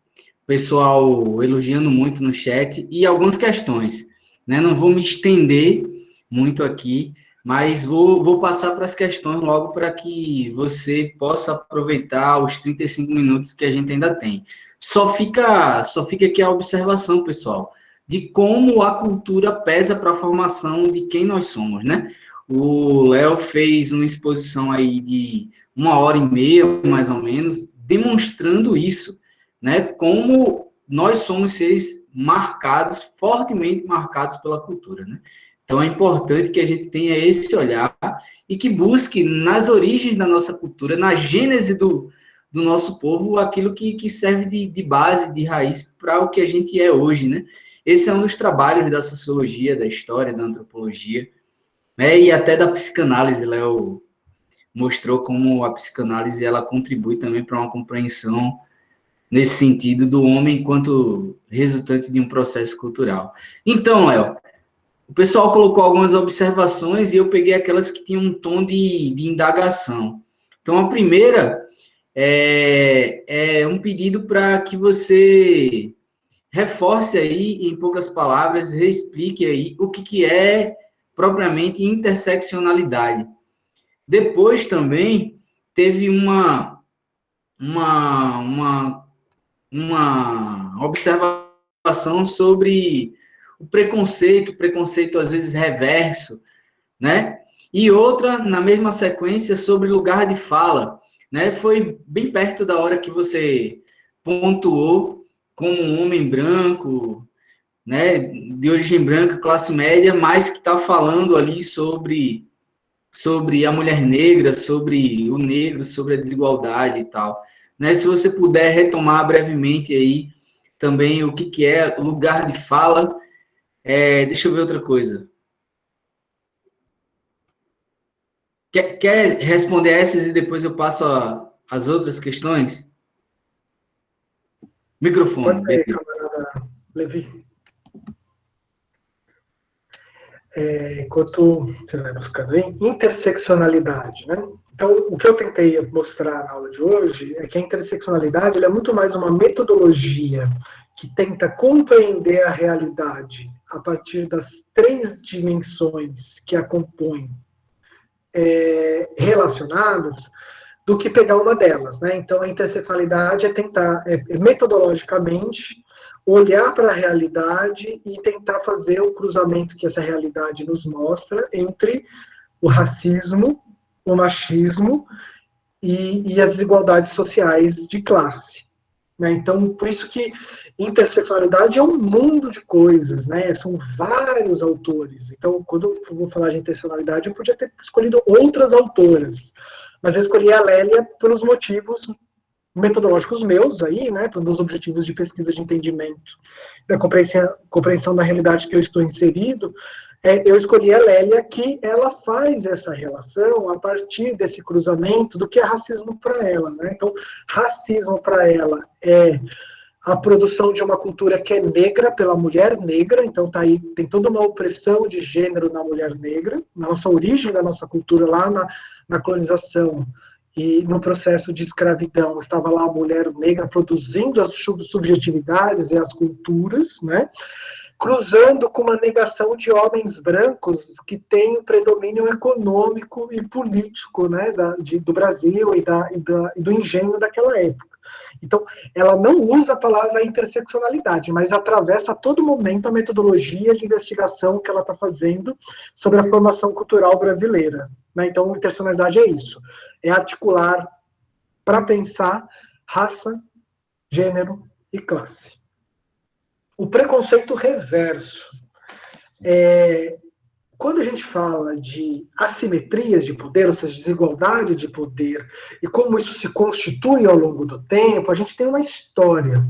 Pessoal elogiando muito no chat, e algumas questões. Né? Não vou me estender muito aqui, mas vou passar para as questões logo para que você possa aproveitar os 35 minutos que a gente ainda tem. Só fica aqui a observação, pessoal, de como a cultura pesa para a formação de quem nós somos, né? O Léo fez uma exposição aí de 1h30, mais ou menos, demonstrando isso, né? Como nós somos seres marcados, fortemente marcados pela cultura, né? Então, é importante que a gente tenha esse olhar e que busque nas origens da nossa cultura, na gênese do nosso povo, aquilo que serve de base, de raiz para o que a gente é hoje, né? Esse é um dos trabalhos da sociologia, da história, da antropologia, né? E até da psicanálise. Léo mostrou como a psicanálise ela contribui também para uma compreensão nesse sentido do homem enquanto resultante de um processo cultural. Então, Léo, o pessoal colocou algumas observações e eu peguei aquelas que tinham um tom de indagação. Então, a primeira é um pedido para que você reforce aí, em poucas palavras, reexplique aí o que é propriamente interseccionalidade. Depois também teve uma observação sobre o preconceito às vezes reverso, né? E outra, na mesma sequência, sobre lugar de fala, né? Foi bem perto da hora que você pontuou como um homem branco, né? De origem branca, classe média, mas que está falando ali sobre a mulher negra, sobre o negro, sobre a desigualdade e tal. Né? Se você puder retomar brevemente aí também o que é lugar de fala. Deixa eu ver outra coisa. Quer responder essas e depois eu passo as outras questões? Microfone. Pode ser, camarada Levi. Enquanto você vai buscando interseccionalidade, né? Então, o que eu tentei mostrar na aula de hoje é que a interseccionalidade é muito mais uma metodologia que tenta compreender a realidade a partir das três dimensões que a compõem relacionadas, do que pegar uma delas, né? Então, a interseccionalidade é tentar, metodologicamente, olhar para a realidade e tentar fazer o cruzamento que essa realidade nos mostra entre o racismo, o machismo e as desigualdades sociais de classe. Né? Então, por isso que interseccionalidade é um mundo de coisas, né? São vários autores. Então, quando eu vou falar de interseccionalidade, eu podia ter escolhido outras autoras, mas eu escolhi a Lélia pelos motivos metodológicos meus aí, né, para os meus objetivos de pesquisa de entendimento da compreensão da realidade que eu estou inserido. Eu escolhi a Lélia que ela faz essa relação a partir desse cruzamento do que é racismo para ela, né? Então, racismo para ela é a produção de uma cultura que é negra pela mulher negra, então tá aí, tem toda uma opressão de gênero na mulher negra, na nossa origem da nossa cultura lá na colonização e no processo de escravidão, estava lá a mulher negra produzindo as subjetividades e as culturas, né? Cruzando com uma negação de homens brancos que têm o predomínio econômico e político, né, do Brasil e do engenho daquela época. Então, ela não usa a palavra interseccionalidade, mas atravessa a todo momento a metodologia de investigação que ela está fazendo sobre a formação cultural brasileira. Né? Então, interseccionalidade é isso, é articular para pensar raça, gênero e classe. O preconceito reverso. Quando a gente fala de assimetrias de poder, ou seja, desigualdade de poder, e como isso se constitui ao longo do tempo, a gente tem uma história.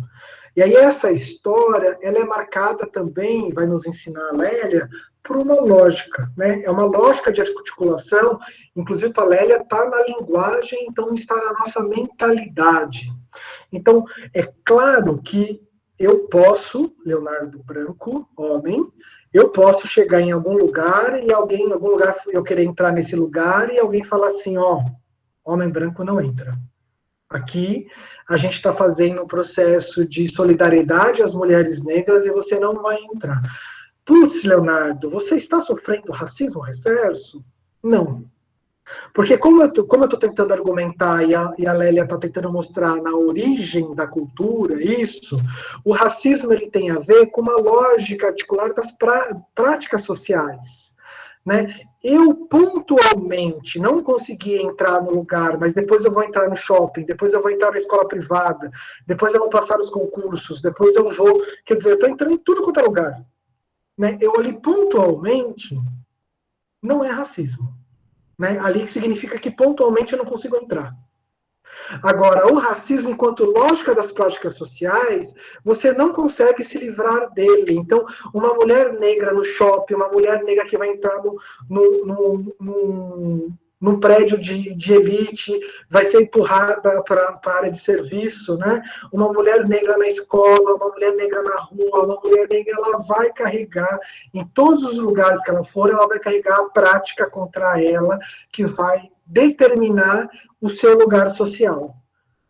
E aí essa história, ela é marcada também, vai nos ensinar a Lélia, por uma lógica, né? É uma lógica de articulação, inclusive a Lélia está na linguagem, então está na nossa mentalidade. Então, é claro que eu posso, Leonardo Branco, homem, eu posso chegar em algum lugar e alguém, em algum lugar, eu querer entrar nesse lugar e alguém falar assim, ó, homem branco não entra. Aqui a gente está fazendo um processo de solidariedade às mulheres negras e você não vai entrar. Putz, Leonardo, você está sofrendo racismo reverso? Não. Porque como eu estou tentando argumentar e a Lélia está tentando mostrar na origem da cultura isso, o racismo ele tem a ver com uma lógica articular das práticas sociais. Né? Eu pontualmente não consegui entrar no lugar, mas depois eu vou entrar no shopping, depois eu vou entrar na escola privada, depois eu vou passar os concursos, depois eu vou... Quer dizer, eu estou entrando em tudo quanto é lugar. né, eu ali pontualmente, não é racismo. Né? Ali significa que pontualmente eu não consigo entrar. Agora, o racismo, enquanto lógica das práticas sociais, você não consegue se livrar dele. Então, uma mulher negra no shopping, uma mulher negra que vai entrar num prédio de elite, vai ser empurrada para a área de serviço, né? Uma mulher negra na escola, uma mulher negra na rua, uma mulher negra, ela vai carregar, em todos os lugares que ela for, ela vai carregar a prática contra ela, que vai determinar o seu lugar social.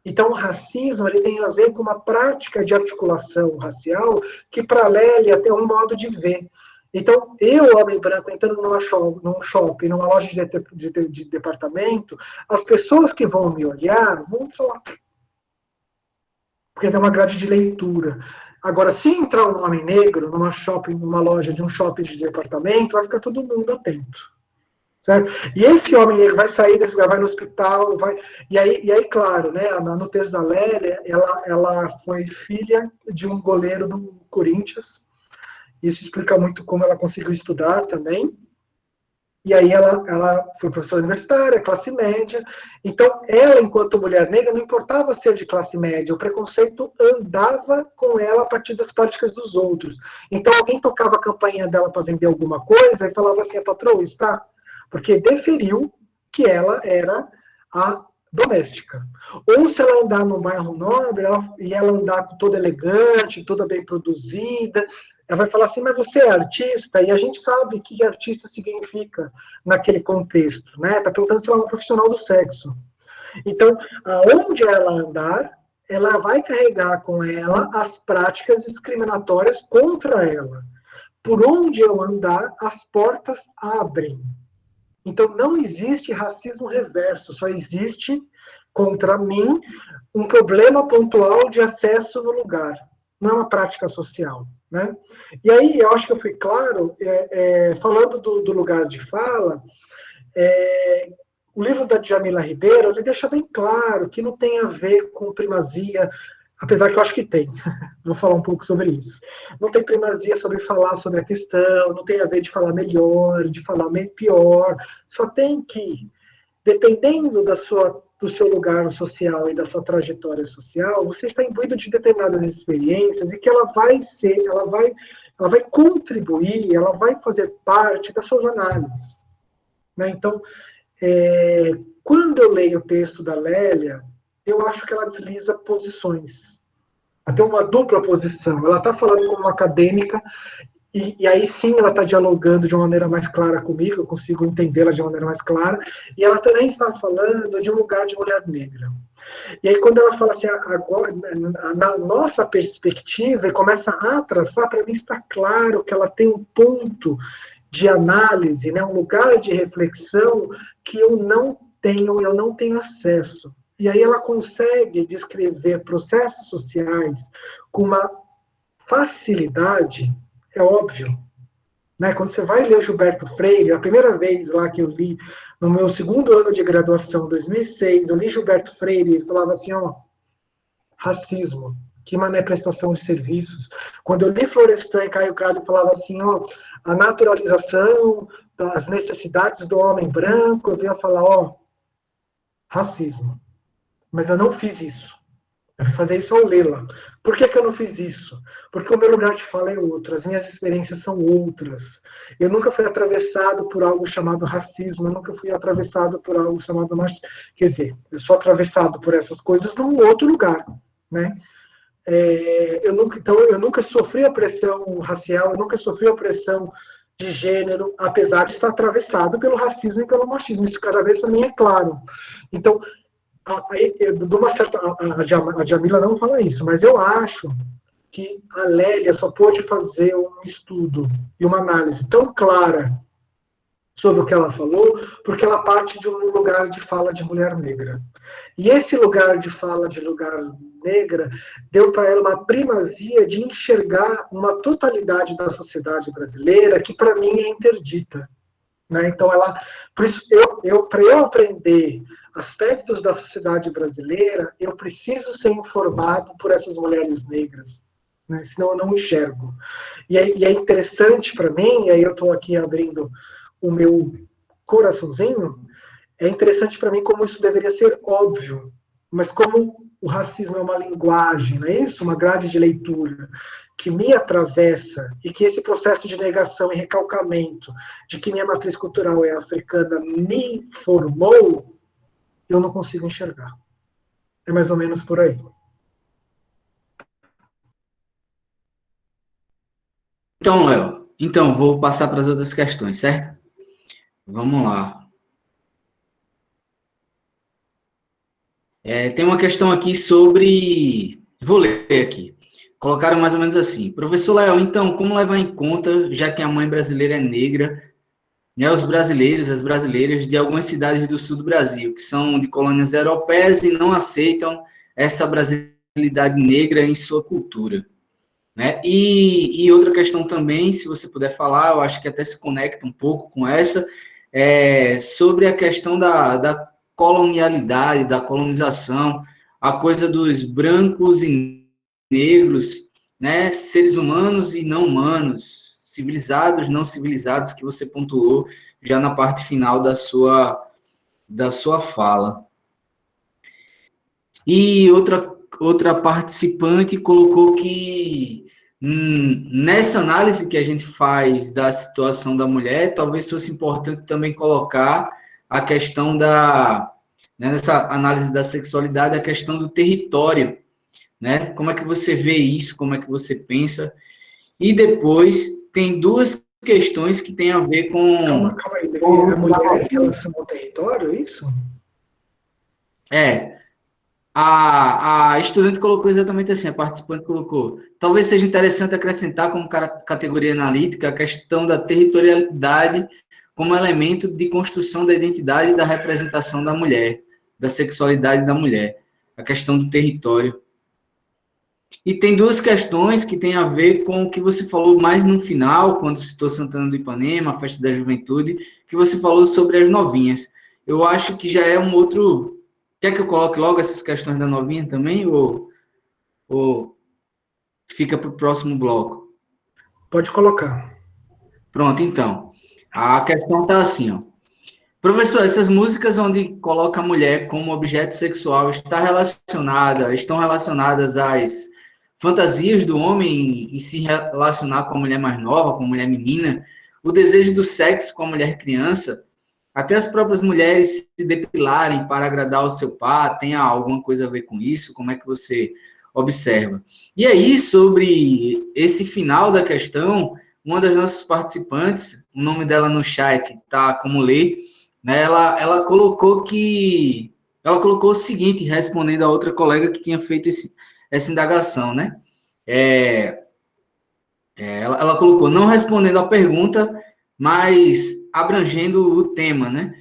Então, o racismo ele tem a ver com uma prática de articulação racial que, para a Lélia, tem um modo de ver. Então, eu, homem branco, entrando num shopping, numa loja de departamento, as pessoas que vão me olhar vão falar, porque tem uma grade de leitura. Agora, se entrar um homem negro numa loja de um shopping de departamento, vai ficar todo mundo atento. Certo? E esse homem negro vai sair desse lugar, vai no hospital, vai. E aí claro, né, no texto da Lélia, ela foi filha de um goleiro do Corinthians. Isso explica muito como ela conseguiu estudar também. E aí ela foi professora universitária, classe média. Então, ela, enquanto mulher negra, não importava ser de classe média. O preconceito andava com ela a partir das práticas dos outros. Então, alguém tocava a campainha dela para vender alguma coisa e falava assim, a patroa, está? Porque deferiu que ela era a doméstica. Ou se ela andar num bairro nobre e ela andar toda elegante, toda bem produzida, ela vai falar assim, mas você é artista? E a gente sabe o que artista significa naquele contexto, né? Está perguntando se ela é uma profissional do sexo. Então, aonde ela andar, ela vai carregar com ela as práticas discriminatórias contra ela. Por onde eu andar, as portas abrem. Então, não existe racismo reverso, só existe, contra mim, um problema pontual de acesso no lugar. Não é uma prática social. Né? E aí, eu acho que eu fui claro, falando do lugar de fala, o livro da Djamila Ribeiro, ele deixa bem claro que não tem a ver com primazia, apesar que eu acho que tem. Vou falar um pouco sobre isso. Não tem primazia sobre falar sobre a questão, não tem a ver de falar melhor, de falar pior. Só tem que, dependendo do seu lugar social e da sua trajetória social, você está imbuído de determinadas experiências e que ela vai contribuir, ela vai fazer parte das suas análises. Né? Então, quando eu leio o texto da Lélia, eu acho que ela desliza posições. Até uma dupla posição. Ela está falando como uma acadêmica, e aí sim ela está dialogando de uma maneira mais clara comigo, eu consigo entendê-la de uma maneira mais clara, e ela também está falando de um lugar de mulher negra. E aí quando ela fala assim, agora, na nossa perspectiva, e começa a traçar, para mim está claro que ela tem um ponto de análise, né, um lugar de reflexão que eu não tenho acesso. E aí ela consegue descrever processos sociais com uma facilidade, é óbvio. Né? Quando você vai ler Gilberto Freire, a primeira vez lá que eu li, no meu segundo ano de graduação, 2006, eu li Gilberto Freire e falava assim, ó, racismo, que mané prestação de serviços. Quando eu li Florestan e Caio Prado, falava assim, ó, a naturalização das necessidades do homem branco, eu vinha falar, ó, racismo. Mas eu não fiz isso. Eu fui fazer isso ao lê-la. Por que eu não fiz isso? Porque o meu lugar de fala é outro, as minhas experiências são outras. Eu nunca fui atravessado por algo chamado racismo, eu nunca fui atravessado por algo chamado machismo. Quer dizer, eu sou atravessado por essas coisas num outro lugar. Né? Eu nunca sofri a pressão racial, eu nunca sofri a pressão de gênero, apesar de estar atravessado pelo racismo e pelo machismo. Isso cada vez para mim é claro. Então, de uma certa, a Djamila não fala isso, mas eu acho que a Lélia só pôde fazer um estudo e uma análise tão clara sobre o que ela falou, porque ela parte de um lugar de fala de mulher negra. E esse lugar de fala de lugar negra deu para ela uma primazia de enxergar uma totalidade da sociedade brasileira que, para mim, é interdita. Né? Então, por isso, para eu aprender aspectos da sociedade brasileira, eu preciso ser informado por essas mulheres negras. né? Senão eu não enxergo. E é interessante para mim, e aí eu estou aqui abrindo o meu coraçãozinho, é interessante para mim como isso deveria ser óbvio, mas como o racismo é uma linguagem, não é isso? Uma grade de leitura que me atravessa e que esse processo de negação e recalcamento de que minha matriz cultural é africana me formou, eu não consigo enxergar. É mais ou menos por aí. Então, Léo, vou passar para as outras questões, certo? Vamos lá. Tem uma questão aqui sobre. Vou ler aqui. Colocaram mais ou menos assim. Professor Léo, então, como levar em conta, já que a mãe brasileira é negra, né, os brasileiros, as brasileiras de algumas cidades do sul do Brasil, que são de colônias europeias e não aceitam essa brasilidade negra em sua cultura? Né? E outra questão também, se você puder falar, eu acho que até se conecta um pouco com essa, sobre a questão da colonialidade, da colonização, a coisa dos brancos e negros, né? Seres humanos e não humanos, civilizados, não civilizados, que você pontuou já na parte final da sua fala. E outra participante colocou que nessa análise que a gente faz da situação da mulher, talvez fosse importante também colocar a questão né, nessa análise da sexualidade, a questão do território, né? Como é que você vê isso? Como é que você pensa? E depois tem duas questões que têm a ver Calma, com... calma aí, a mulher em relação ao território, é isso? É, a estudante colocou exatamente assim, a participante colocou. Talvez seja interessante acrescentar como categoria analítica a questão da territorialidade como elemento de construção da identidade e da representação da mulher, da sexualidade da mulher, a questão do território. E tem duas questões que têm a ver com o que você falou mais no final, quando citou Santana do Ipanema, a Festa da Juventude, que você falou sobre as novinhas. Eu acho que já é um outro... Quer que eu coloque logo essas questões da novinha também, ou fica para o próximo bloco? Pode colocar. Pronto, então. A questão está assim, ó. Professor, essas músicas onde coloca a mulher como objeto sexual estão relacionadas às fantasias do homem em se relacionar com a mulher mais nova, com a mulher menina, o desejo do sexo com a mulher criança, até as próprias mulheres se depilarem para agradar o seu par, tem alguma coisa a ver com isso? Como é que você observa? E aí, sobre esse final da questão, uma das nossas participantes, o nome dela no chat tá como Lê, né, ela colocou o seguinte, respondendo a outra colega que tinha feito essa indagação, né? Ela colocou, não respondendo a pergunta, mas abrangendo o tema, né?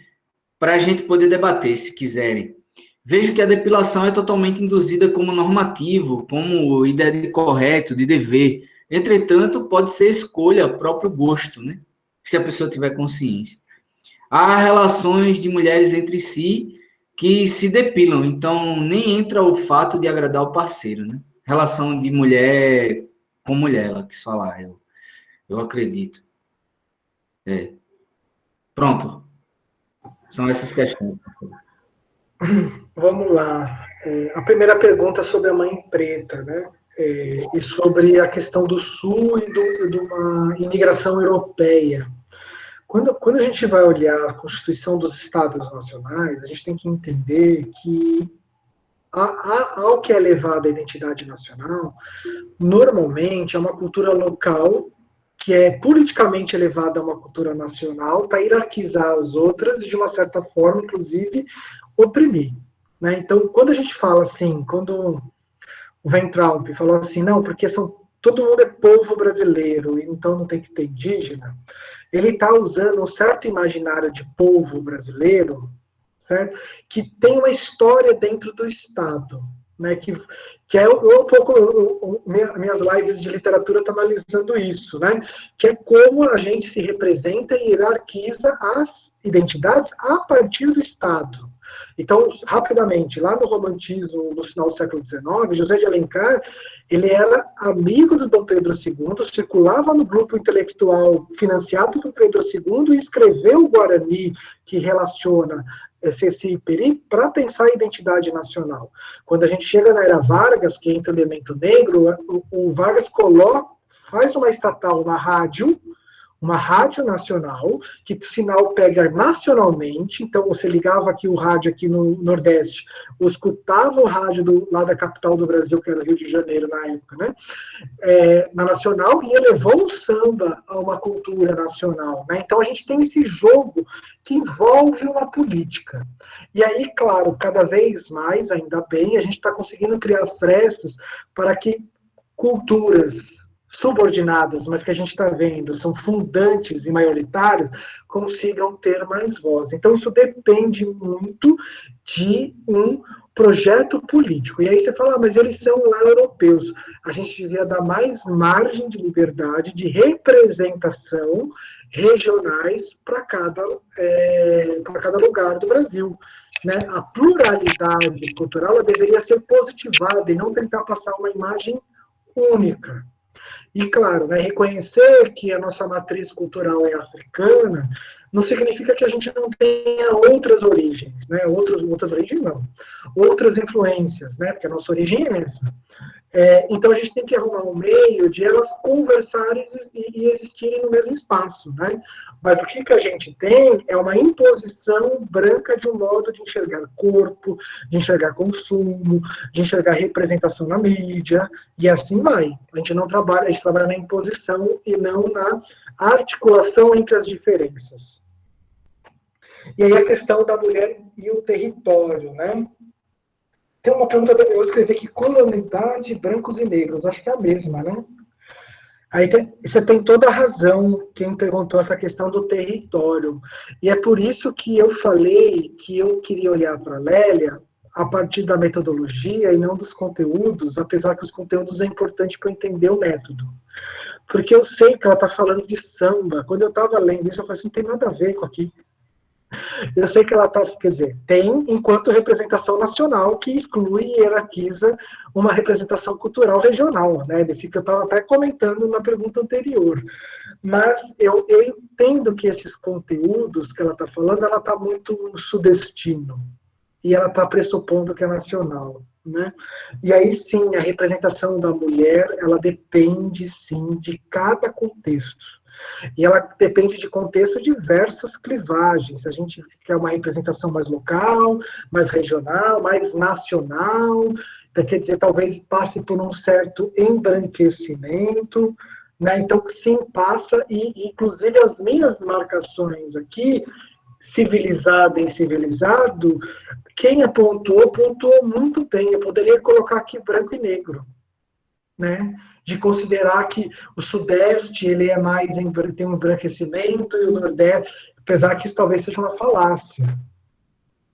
Para a gente poder debater, se quiserem. Vejo que a depilação é totalmente induzida como normativo, como ideia de correto, de dever. Entretanto, pode ser escolha, próprio gosto, né? Se a pessoa tiver consciência. Há relações de mulheres entre si que se depilam, então nem entra o fato de agradar o parceiro, né? Relação de mulher com mulher, ela quis falar, eu acredito. Pronto, são essas questões. Vamos lá. A primeira pergunta é sobre a mãe preta, né? E sobre a questão do Sul e de uma imigração europeia. Quando a gente vai olhar a Constituição dos Estados Nacionais, a gente tem que entender que ao que é levado à identidade nacional, normalmente é uma cultura local que é politicamente elevada a uma cultura nacional para hierarquizar as outras e, de uma certa forma, inclusive, oprimir. Né? Então, quando a gente fala assim, quando o Weintraub falou assim, não, porque todo mundo é povo brasileiro, então não tem que ter indígena, ele está usando um certo imaginário de povo brasileiro, certo? Que tem uma história dentro do Estado, né? Que é um pouco minhas lives de literatura estão analisando isso, né? Que é como a gente se representa e hierarquiza as identidades a partir do Estado. Então, rapidamente, lá no romantismo, no final do século XIX, José de Alencar, ele era amigo do Dom Pedro II, circulava no grupo intelectual financiado por Pedro II e escreveu o Guarani, que relaciona Ceci e Peri, para pensar a identidade nacional. Quando a gente chega na era Vargas, que entra o elemento negro, o Vargas faz uma estatal, uma rádio nacional, que o sinal pega nacionalmente, então você ligava aqui o rádio aqui no Nordeste, ou escutava o rádio lá da capital do Brasil, que era o Rio de Janeiro na época, né? Na nacional, e elevou o samba a uma cultura nacional, né? Então a gente tem esse jogo que envolve uma política. E aí, claro, cada vez mais, ainda bem, a gente está conseguindo criar frestas para que culturas subordinadas, mas que a gente está vendo são fundantes e maioritárias, consigam ter mais voz. Então, isso depende muito de um projeto político. E aí você fala, mas eles são lá europeus. A gente devia dar mais margem de liberdade, de representação regionais para cada lugar do Brasil. Né? A pluralidade cultural ela deveria ser positivada e não tentar passar uma imagem única. E, claro, né, reconhecer que a nossa matriz cultural é africana não significa que a gente não tenha outras origens, né? Outras origens não, outras influências, né? Porque a nossa origem é essa. Então a gente tem que arrumar um meio de elas conversarem e existirem no mesmo espaço, né? Mas o que a gente tem é uma imposição branca de um modo de enxergar corpo, de enxergar consumo, de enxergar representação na mídia, e assim vai. A gente trabalha na imposição e não na articulação entre as diferenças. E aí a questão da mulher e o território, né? Tem uma pergunta, eu escrevi aqui, colonialidade, brancos e negros, acho que é a mesma, né? Aí você tem toda a razão, quem perguntou essa questão do território. E é por isso que eu falei que eu queria olhar para a Lélia a partir da metodologia e não dos conteúdos, apesar que os conteúdos é importante para entender o método. Porque eu sei que ela está falando de samba. Quando eu estava lendo isso, eu falei assim, não tem nada a ver com aqui. Eu sei que ela está, quer dizer, tem enquanto representação nacional que exclui e hierarquiza uma representação cultural regional, né? Desse que eu estava até comentando na pergunta anterior. Mas eu entendo que esses conteúdos que ela está falando, ela está muito no sudestino. E ela está pressupondo que é nacional. Né? E aí sim, a representação da mulher, ela depende sim de cada contexto. E ela depende de contexto de diversas clivagens. A gente quer uma representação mais local, mais regional, mais nacional, quer dizer, talvez passe por um certo embranquecimento, né? Então, sim, passa, e inclusive as minhas marcações aqui, civilizado e incivilizado, quem pontuou muito bem. Eu poderia colocar aqui branco e negro, né? De considerar que o Sudeste ele é mais tem um embranquecimento e o Nordeste, apesar que isso talvez seja uma falácia,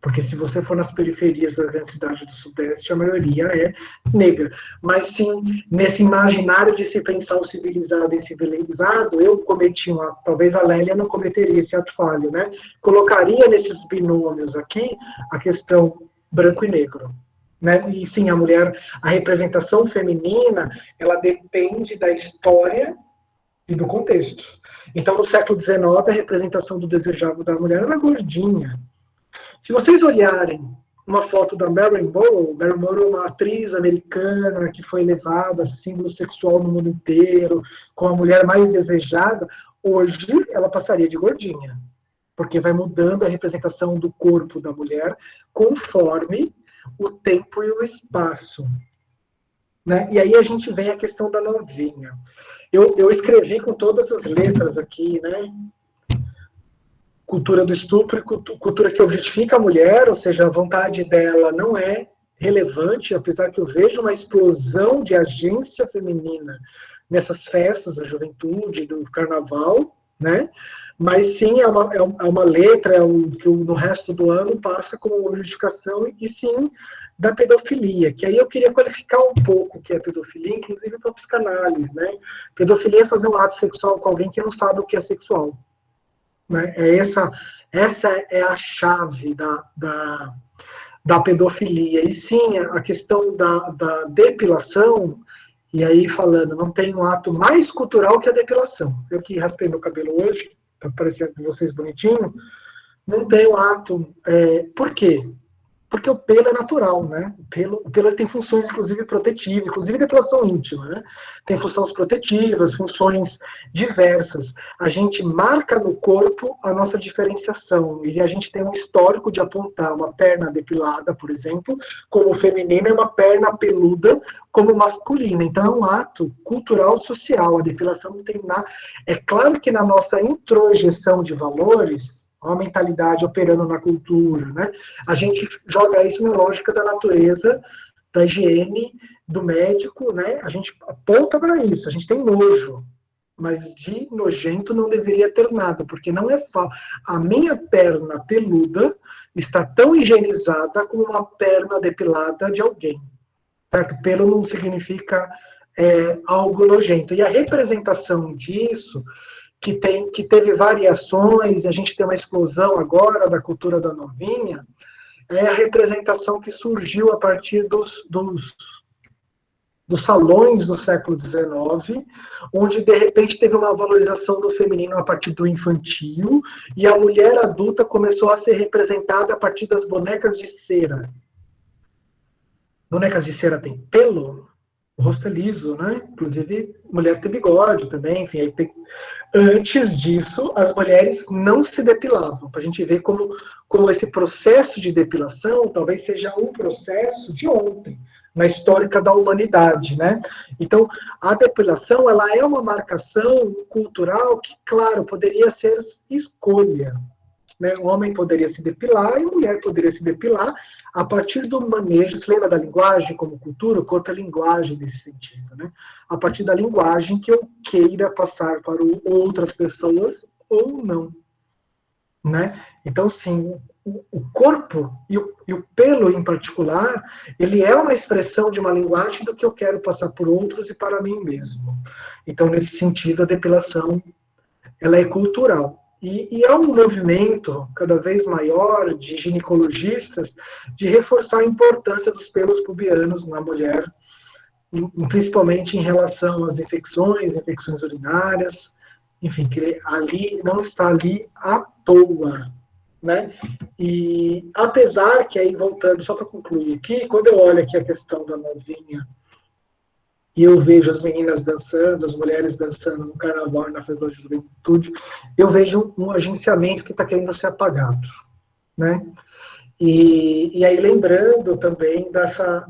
porque se você for nas periferias das grandes cidades do Sudeste, a maioria é negra. Mas sim, nesse imaginário de se pensar o civilizado e civilizado, eu cometi talvez a Lélia não cometeria esse ato falho, né? Colocaria nesses binômios aqui a questão branco e negro. Né? E sim, a representação feminina, ela depende da história e do contexto. Então, no século XIX, a representação do desejável da mulher era gordinha. Se vocês olharem uma foto da Marilyn Monroe é uma atriz americana que foi levada a símbolo sexual no mundo inteiro, com a mulher mais desejada, hoje ela passaria de gordinha, porque vai mudando a representação do corpo da mulher conforme o tempo e o espaço. Né? E aí a gente vem a questão da novinha. Eu escrevi com todas as letras aqui, né? Cultura do estupro, cultura que objetifica a mulher, ou seja, a vontade dela não é relevante, apesar que eu vejo uma explosão de agência feminina nessas festas da juventude, do carnaval, né? Mas sim, é uma letra que no resto do ano passa como uma objetificação, e sim, da pedofilia, que aí eu queria qualificar um pouco o que é pedofilia, inclusive para a psicanálise, né? Pedofilia é fazer um ato sexual com alguém que não sabe o que é sexual. Né? Essa é a chave da pedofilia, e sim a questão da depilação, e aí falando, não tem um ato mais cultural que a depilação. Eu que raspei meu cabelo hoje, para parecer com vocês bonitinho, não tem um ato. Por quê? Porque o pelo é natural, né? O pelo tem funções, inclusive, protetivas, inclusive depilação íntima, né? Tem funções protetivas, funções diversas. A gente marca no corpo a nossa diferenciação, e a gente tem um histórico de apontar uma perna depilada, por exemplo, como feminina, e uma perna peluda como masculina. Então, é um ato cultural social. A depilação não tem nada. É claro que na nossa introjeção de valores, a mentalidade operando na cultura, né? A gente joga isso na lógica da natureza, da higiene, do médico, né? A gente aponta para isso, a gente tem nojo, mas de nojento não deveria ter nada, porque não é a minha perna peluda está tão higienizada como uma perna depilada de alguém, certo? Pelo não significa algo nojento. E a representação disso que teve variações, a gente tem uma explosão agora da cultura da novinha, é a representação que surgiu a partir dos salões do século XIX, onde de repente teve uma valorização do feminino a partir do infantil, e a mulher adulta começou a ser representada a partir das bonecas de cera. Bonecas de cera tem pelo, o rosto é liso, né? Inclusive, mulher tem bigode também, enfim. Aí tem... Antes disso, as mulheres não se depilavam, para a gente ver como esse processo de depilação talvez seja um processo de ontem, na histórica da humanidade, né? Então, a depilação, ela é uma marcação cultural que, claro, poderia ser escolha, né? O homem poderia se depilar e a mulher poderia se depilar a partir do manejo. Você lembra da linguagem como cultura? O corpo é linguagem nesse sentido, né? A partir da linguagem que eu queira passar para outras pessoas ou não, né? Então, sim, o corpo e o pelo em particular, ele é uma expressão de uma linguagem do que eu quero passar por outros e para mim mesmo. Então, nesse sentido, a depilação, ela é cultural. E é um movimento cada vez maior de ginecologistas de reforçar a importância dos pelos pubianos na mulher, principalmente em relação às infecções urinárias, enfim, que ali não está ali à toa, né? E apesar que aí, voltando, só para concluir aqui, quando eu olho aqui a questão da novinha, e eu vejo as meninas dançando, as mulheres dançando no carnaval e na festa da juventude, eu vejo um agenciamento que está querendo ser apagado, né? E aí lembrando também dessa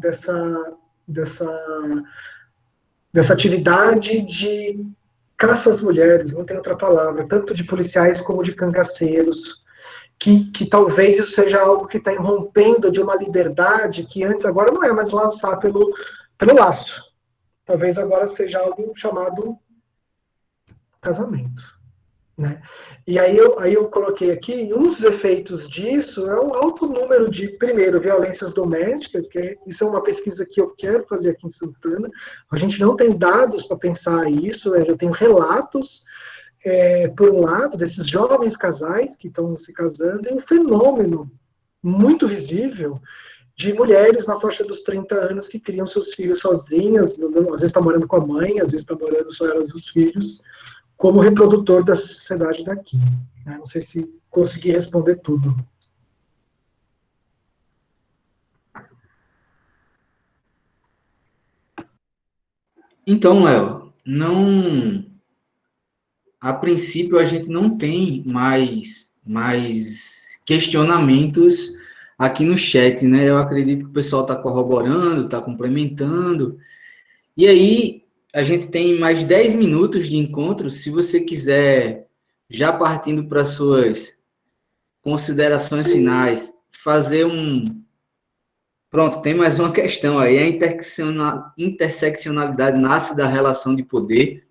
atividade de caça às mulheres, não tem outra palavra, tanto de policiais como de cangaceiros, que talvez isso seja algo que está irrompendo de uma liberdade que antes, agora não é mais lançar pelo laço. Talvez agora seja algo chamado casamento, né? E aí eu coloquei aqui, um dos efeitos disso é um alto número de, primeiro, violências domésticas, isso é uma pesquisa que eu quero fazer aqui em Santana. A gente não tem dados para pensar isso, eu tenho relatos, por um lado, desses jovens casais que estão se casando, e um fenômeno muito visível de mulheres na faixa dos 30 anos que criam seus filhos sozinhas, às vezes está morando com a mãe, às vezes está morando só elas e os filhos, como reprodutor da sociedade daqui. Não sei se consegui responder tudo. Então, Léo, não, a princípio a gente não tem mais questionamentos aqui no chat, né? Eu acredito que o pessoal está corroborando, está complementando. E aí, a gente tem mais 10 minutos de encontro. Se você quiser, já partindo para suas considerações finais, fazer um. Pronto, tem mais uma questão aí. A interseccionalidade nasce da relação de poder.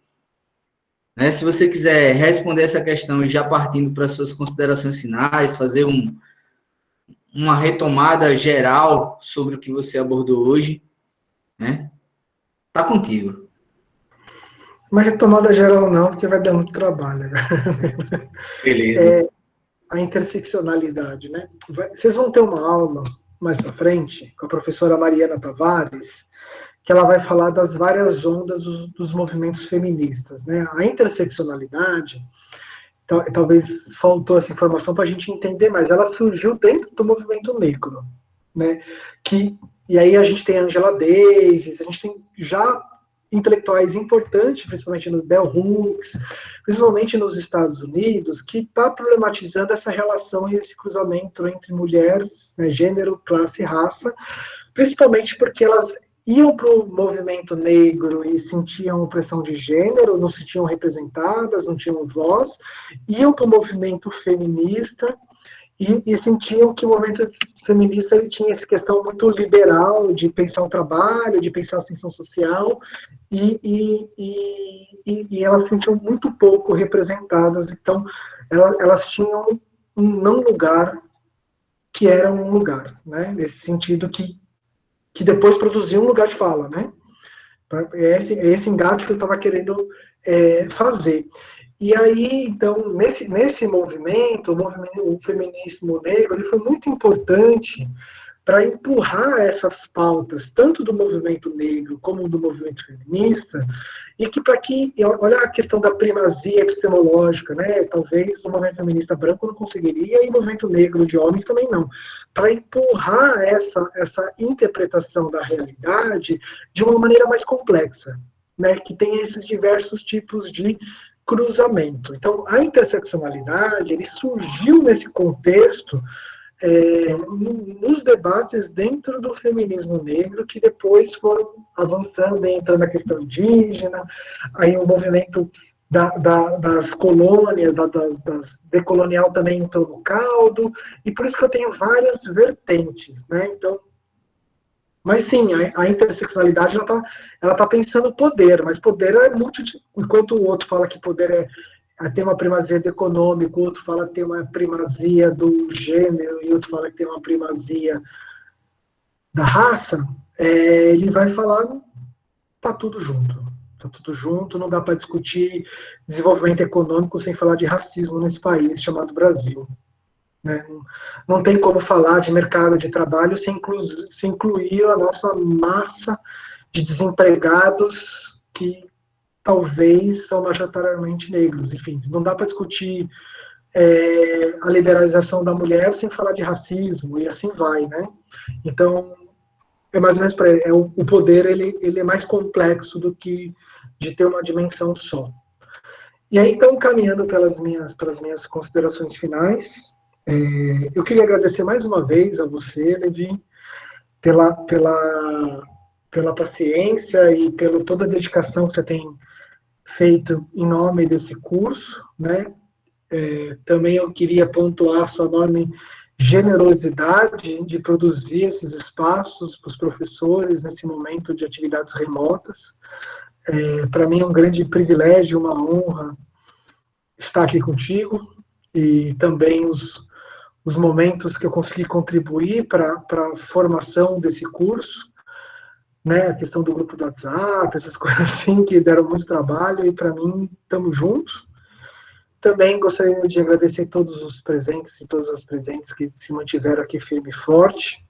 Né? Se você quiser responder essa questão e já partindo para suas considerações finais, fazer uma retomada geral sobre o que você abordou hoje, né? Tá contigo. Uma retomada geral não, porque vai dar muito trabalho. Beleza. A interseccionalidade, né? Vocês vão ter uma aula mais para frente, com a professora Mariana Tavares, que ela vai falar das várias ondas dos movimentos feministas, né? A interseccionalidade, talvez faltou essa informação para a gente entender, mas ela surgiu dentro do movimento negro, né? E aí a gente tem a Angela Davis, a gente tem já intelectuais importantes, principalmente no Bell Hooks, principalmente nos Estados Unidos, que está problematizando essa relação e esse cruzamento entre mulheres, né, gênero, classe e raça, principalmente porque elas iam para o movimento negro e sentiam opressão de gênero, não se tinham representadas, não tinham voz, iam para o movimento feminista e sentiam que o movimento feminista ele tinha essa questão muito liberal de pensar o trabalho, de pensar a ascensão social, e elas se sentiam muito pouco representadas. Então, elas tinham um não lugar que era um lugar, né? Nesse sentido que depois produziu um lugar de fala, né? É esse engate que eu estava querendo fazer. E aí, então, nesse movimento, o feminismo negro, ele foi muito importante para empurrar essas pautas, tanto do movimento negro como do movimento feminista, e olha a questão da primazia epistemológica, né? Talvez o movimento feminista branco não conseguiria, e o movimento negro de homens também não, para empurrar essa interpretação da realidade de uma maneira mais complexa, né? Que tem esses diversos tipos de cruzamento. Então, a interseccionalidade, ele surgiu nesse contexto, nos debates dentro do feminismo negro, que depois foram avançando, entrando na questão indígena, aí o movimento das colônias, das decolonial também entrou no caldo, e por isso que eu tenho várias vertentes, né? Então, mas sim, a interseccionalidade ela tá pensando poder, mas poder é muito. Enquanto o outro fala que poder tem uma primazia do econômico, o outro fala que tem uma primazia do gênero, e outro fala que tem uma primazia da raça, ele vai falar, tá tudo junto. Tá tudo junto, não dá para discutir desenvolvimento econômico sem falar de racismo nesse país chamado Brasil. Né? Não tem como falar de mercado de trabalho sem incluir a nossa massa de desempregados que talvez são majoritariamente negros. Enfim, não dá para discutir a liberalização da mulher sem falar de racismo, e assim vai, né? Então, é mais ou menos para o poder, ele é mais complexo do que de ter uma dimensão só. E aí, então, caminhando pelas minhas considerações finais, eu queria agradecer mais uma vez a você, Levi, pela paciência e pela toda a dedicação que você tem feito em nome desse curso, né? Também eu queria pontuar a sua enorme generosidade de produzir esses espaços para os professores nesse momento de atividades remotas. Para mim é um grande privilégio, uma honra estar aqui contigo, e também os momentos que eu consegui contribuir para a formação desse curso, né, a questão do grupo do WhatsApp, essas coisas assim que deram muito trabalho, e para mim, estamos juntos. Também gostaria de agradecer todos os presentes e todas as presentes que se mantiveram aqui firme e forte,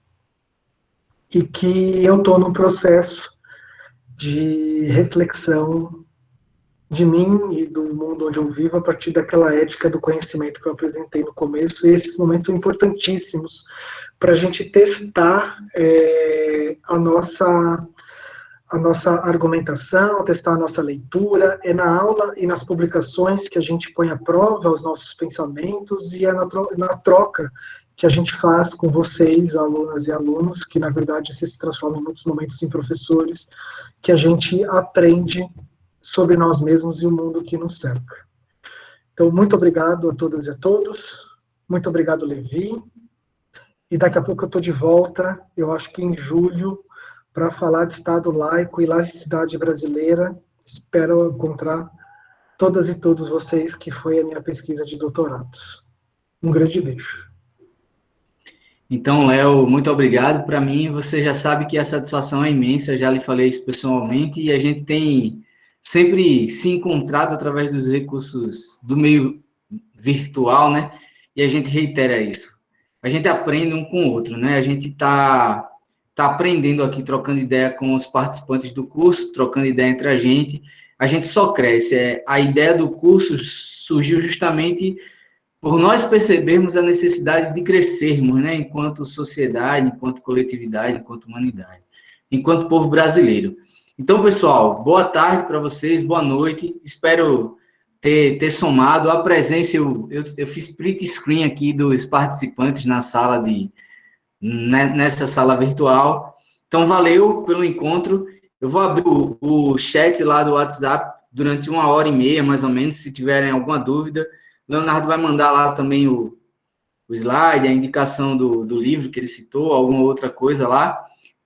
e que eu estou num processo de reflexão de mim e do mundo onde eu vivo a partir daquela ética do conhecimento que eu apresentei no começo, e esses momentos são importantíssimos para a gente testar a nossa argumentação, testar a nossa leitura. É na aula e nas publicações que a gente põe à prova os nossos pensamentos, e é na troca que a gente faz com vocês, alunas e alunos, que na verdade se transformam em muitos momentos em professores, que a gente aprende sobre nós mesmos e o mundo que nos cerca. Então, muito obrigado a todas e a todos. Muito obrigado, Levi. E daqui a pouco eu estou de volta, eu acho que em julho, para falar de Estado laico e laicidade brasileira. Espero encontrar todas e todos vocês, que foi a minha pesquisa de doutorado. Um grande beijo. Então, Léo, muito obrigado. Para mim, você já sabe que a satisfação é imensa, eu já lhe falei isso pessoalmente, e a gente tem sempre se encontrado através dos recursos do meio virtual, né? E a gente reitera isso. a gente aprende um com o outro, né? A gente está aprendendo aqui, trocando ideia com os participantes do curso, trocando ideia entre a gente só cresce. A ideia do curso surgiu justamente por nós percebermos a necessidade de crescermos, né? Enquanto sociedade, enquanto coletividade, enquanto humanidade, enquanto povo brasileiro. Então, pessoal, boa tarde para vocês, boa noite. Espero ter somado a presença. Eu fiz print screen aqui dos participantes na sala nessa sala virtual. Então, valeu pelo encontro. Eu vou abrir o chat lá do WhatsApp durante 1h30, mais ou menos, se tiverem alguma dúvida. O Leonardo vai mandar lá também o slide, a indicação do livro que ele citou, alguma outra coisa lá,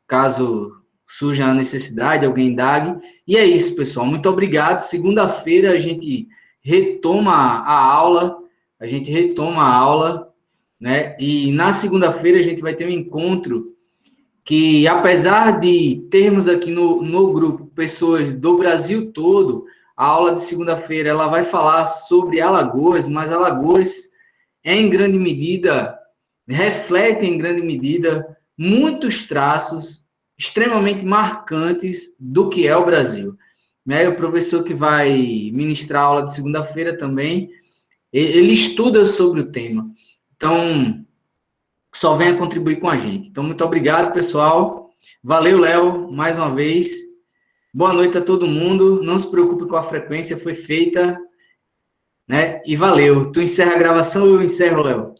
caso surja a necessidade, alguém indague. E é isso, pessoal. Muito obrigado. Segunda-feira a gente retoma a aula, né? E na segunda-feira a gente vai ter um encontro que, apesar de termos aqui no grupo pessoas do Brasil todo, a aula de segunda-feira ela vai falar sobre Alagoas, mas Alagoas em grande medida, reflete em grande medida muitos traços extremamente marcantes do que é o Brasil. Né? O professor que vai ministrar a aula de segunda-feira também, ele estuda sobre o tema. Então, só venha contribuir com a gente. Então, muito obrigado, pessoal. Valeu, Léo, mais uma vez. Boa noite a todo mundo. Não se preocupe com a frequência, foi feita, né? E valeu. Tu encerra a gravação ou eu encerro, Léo?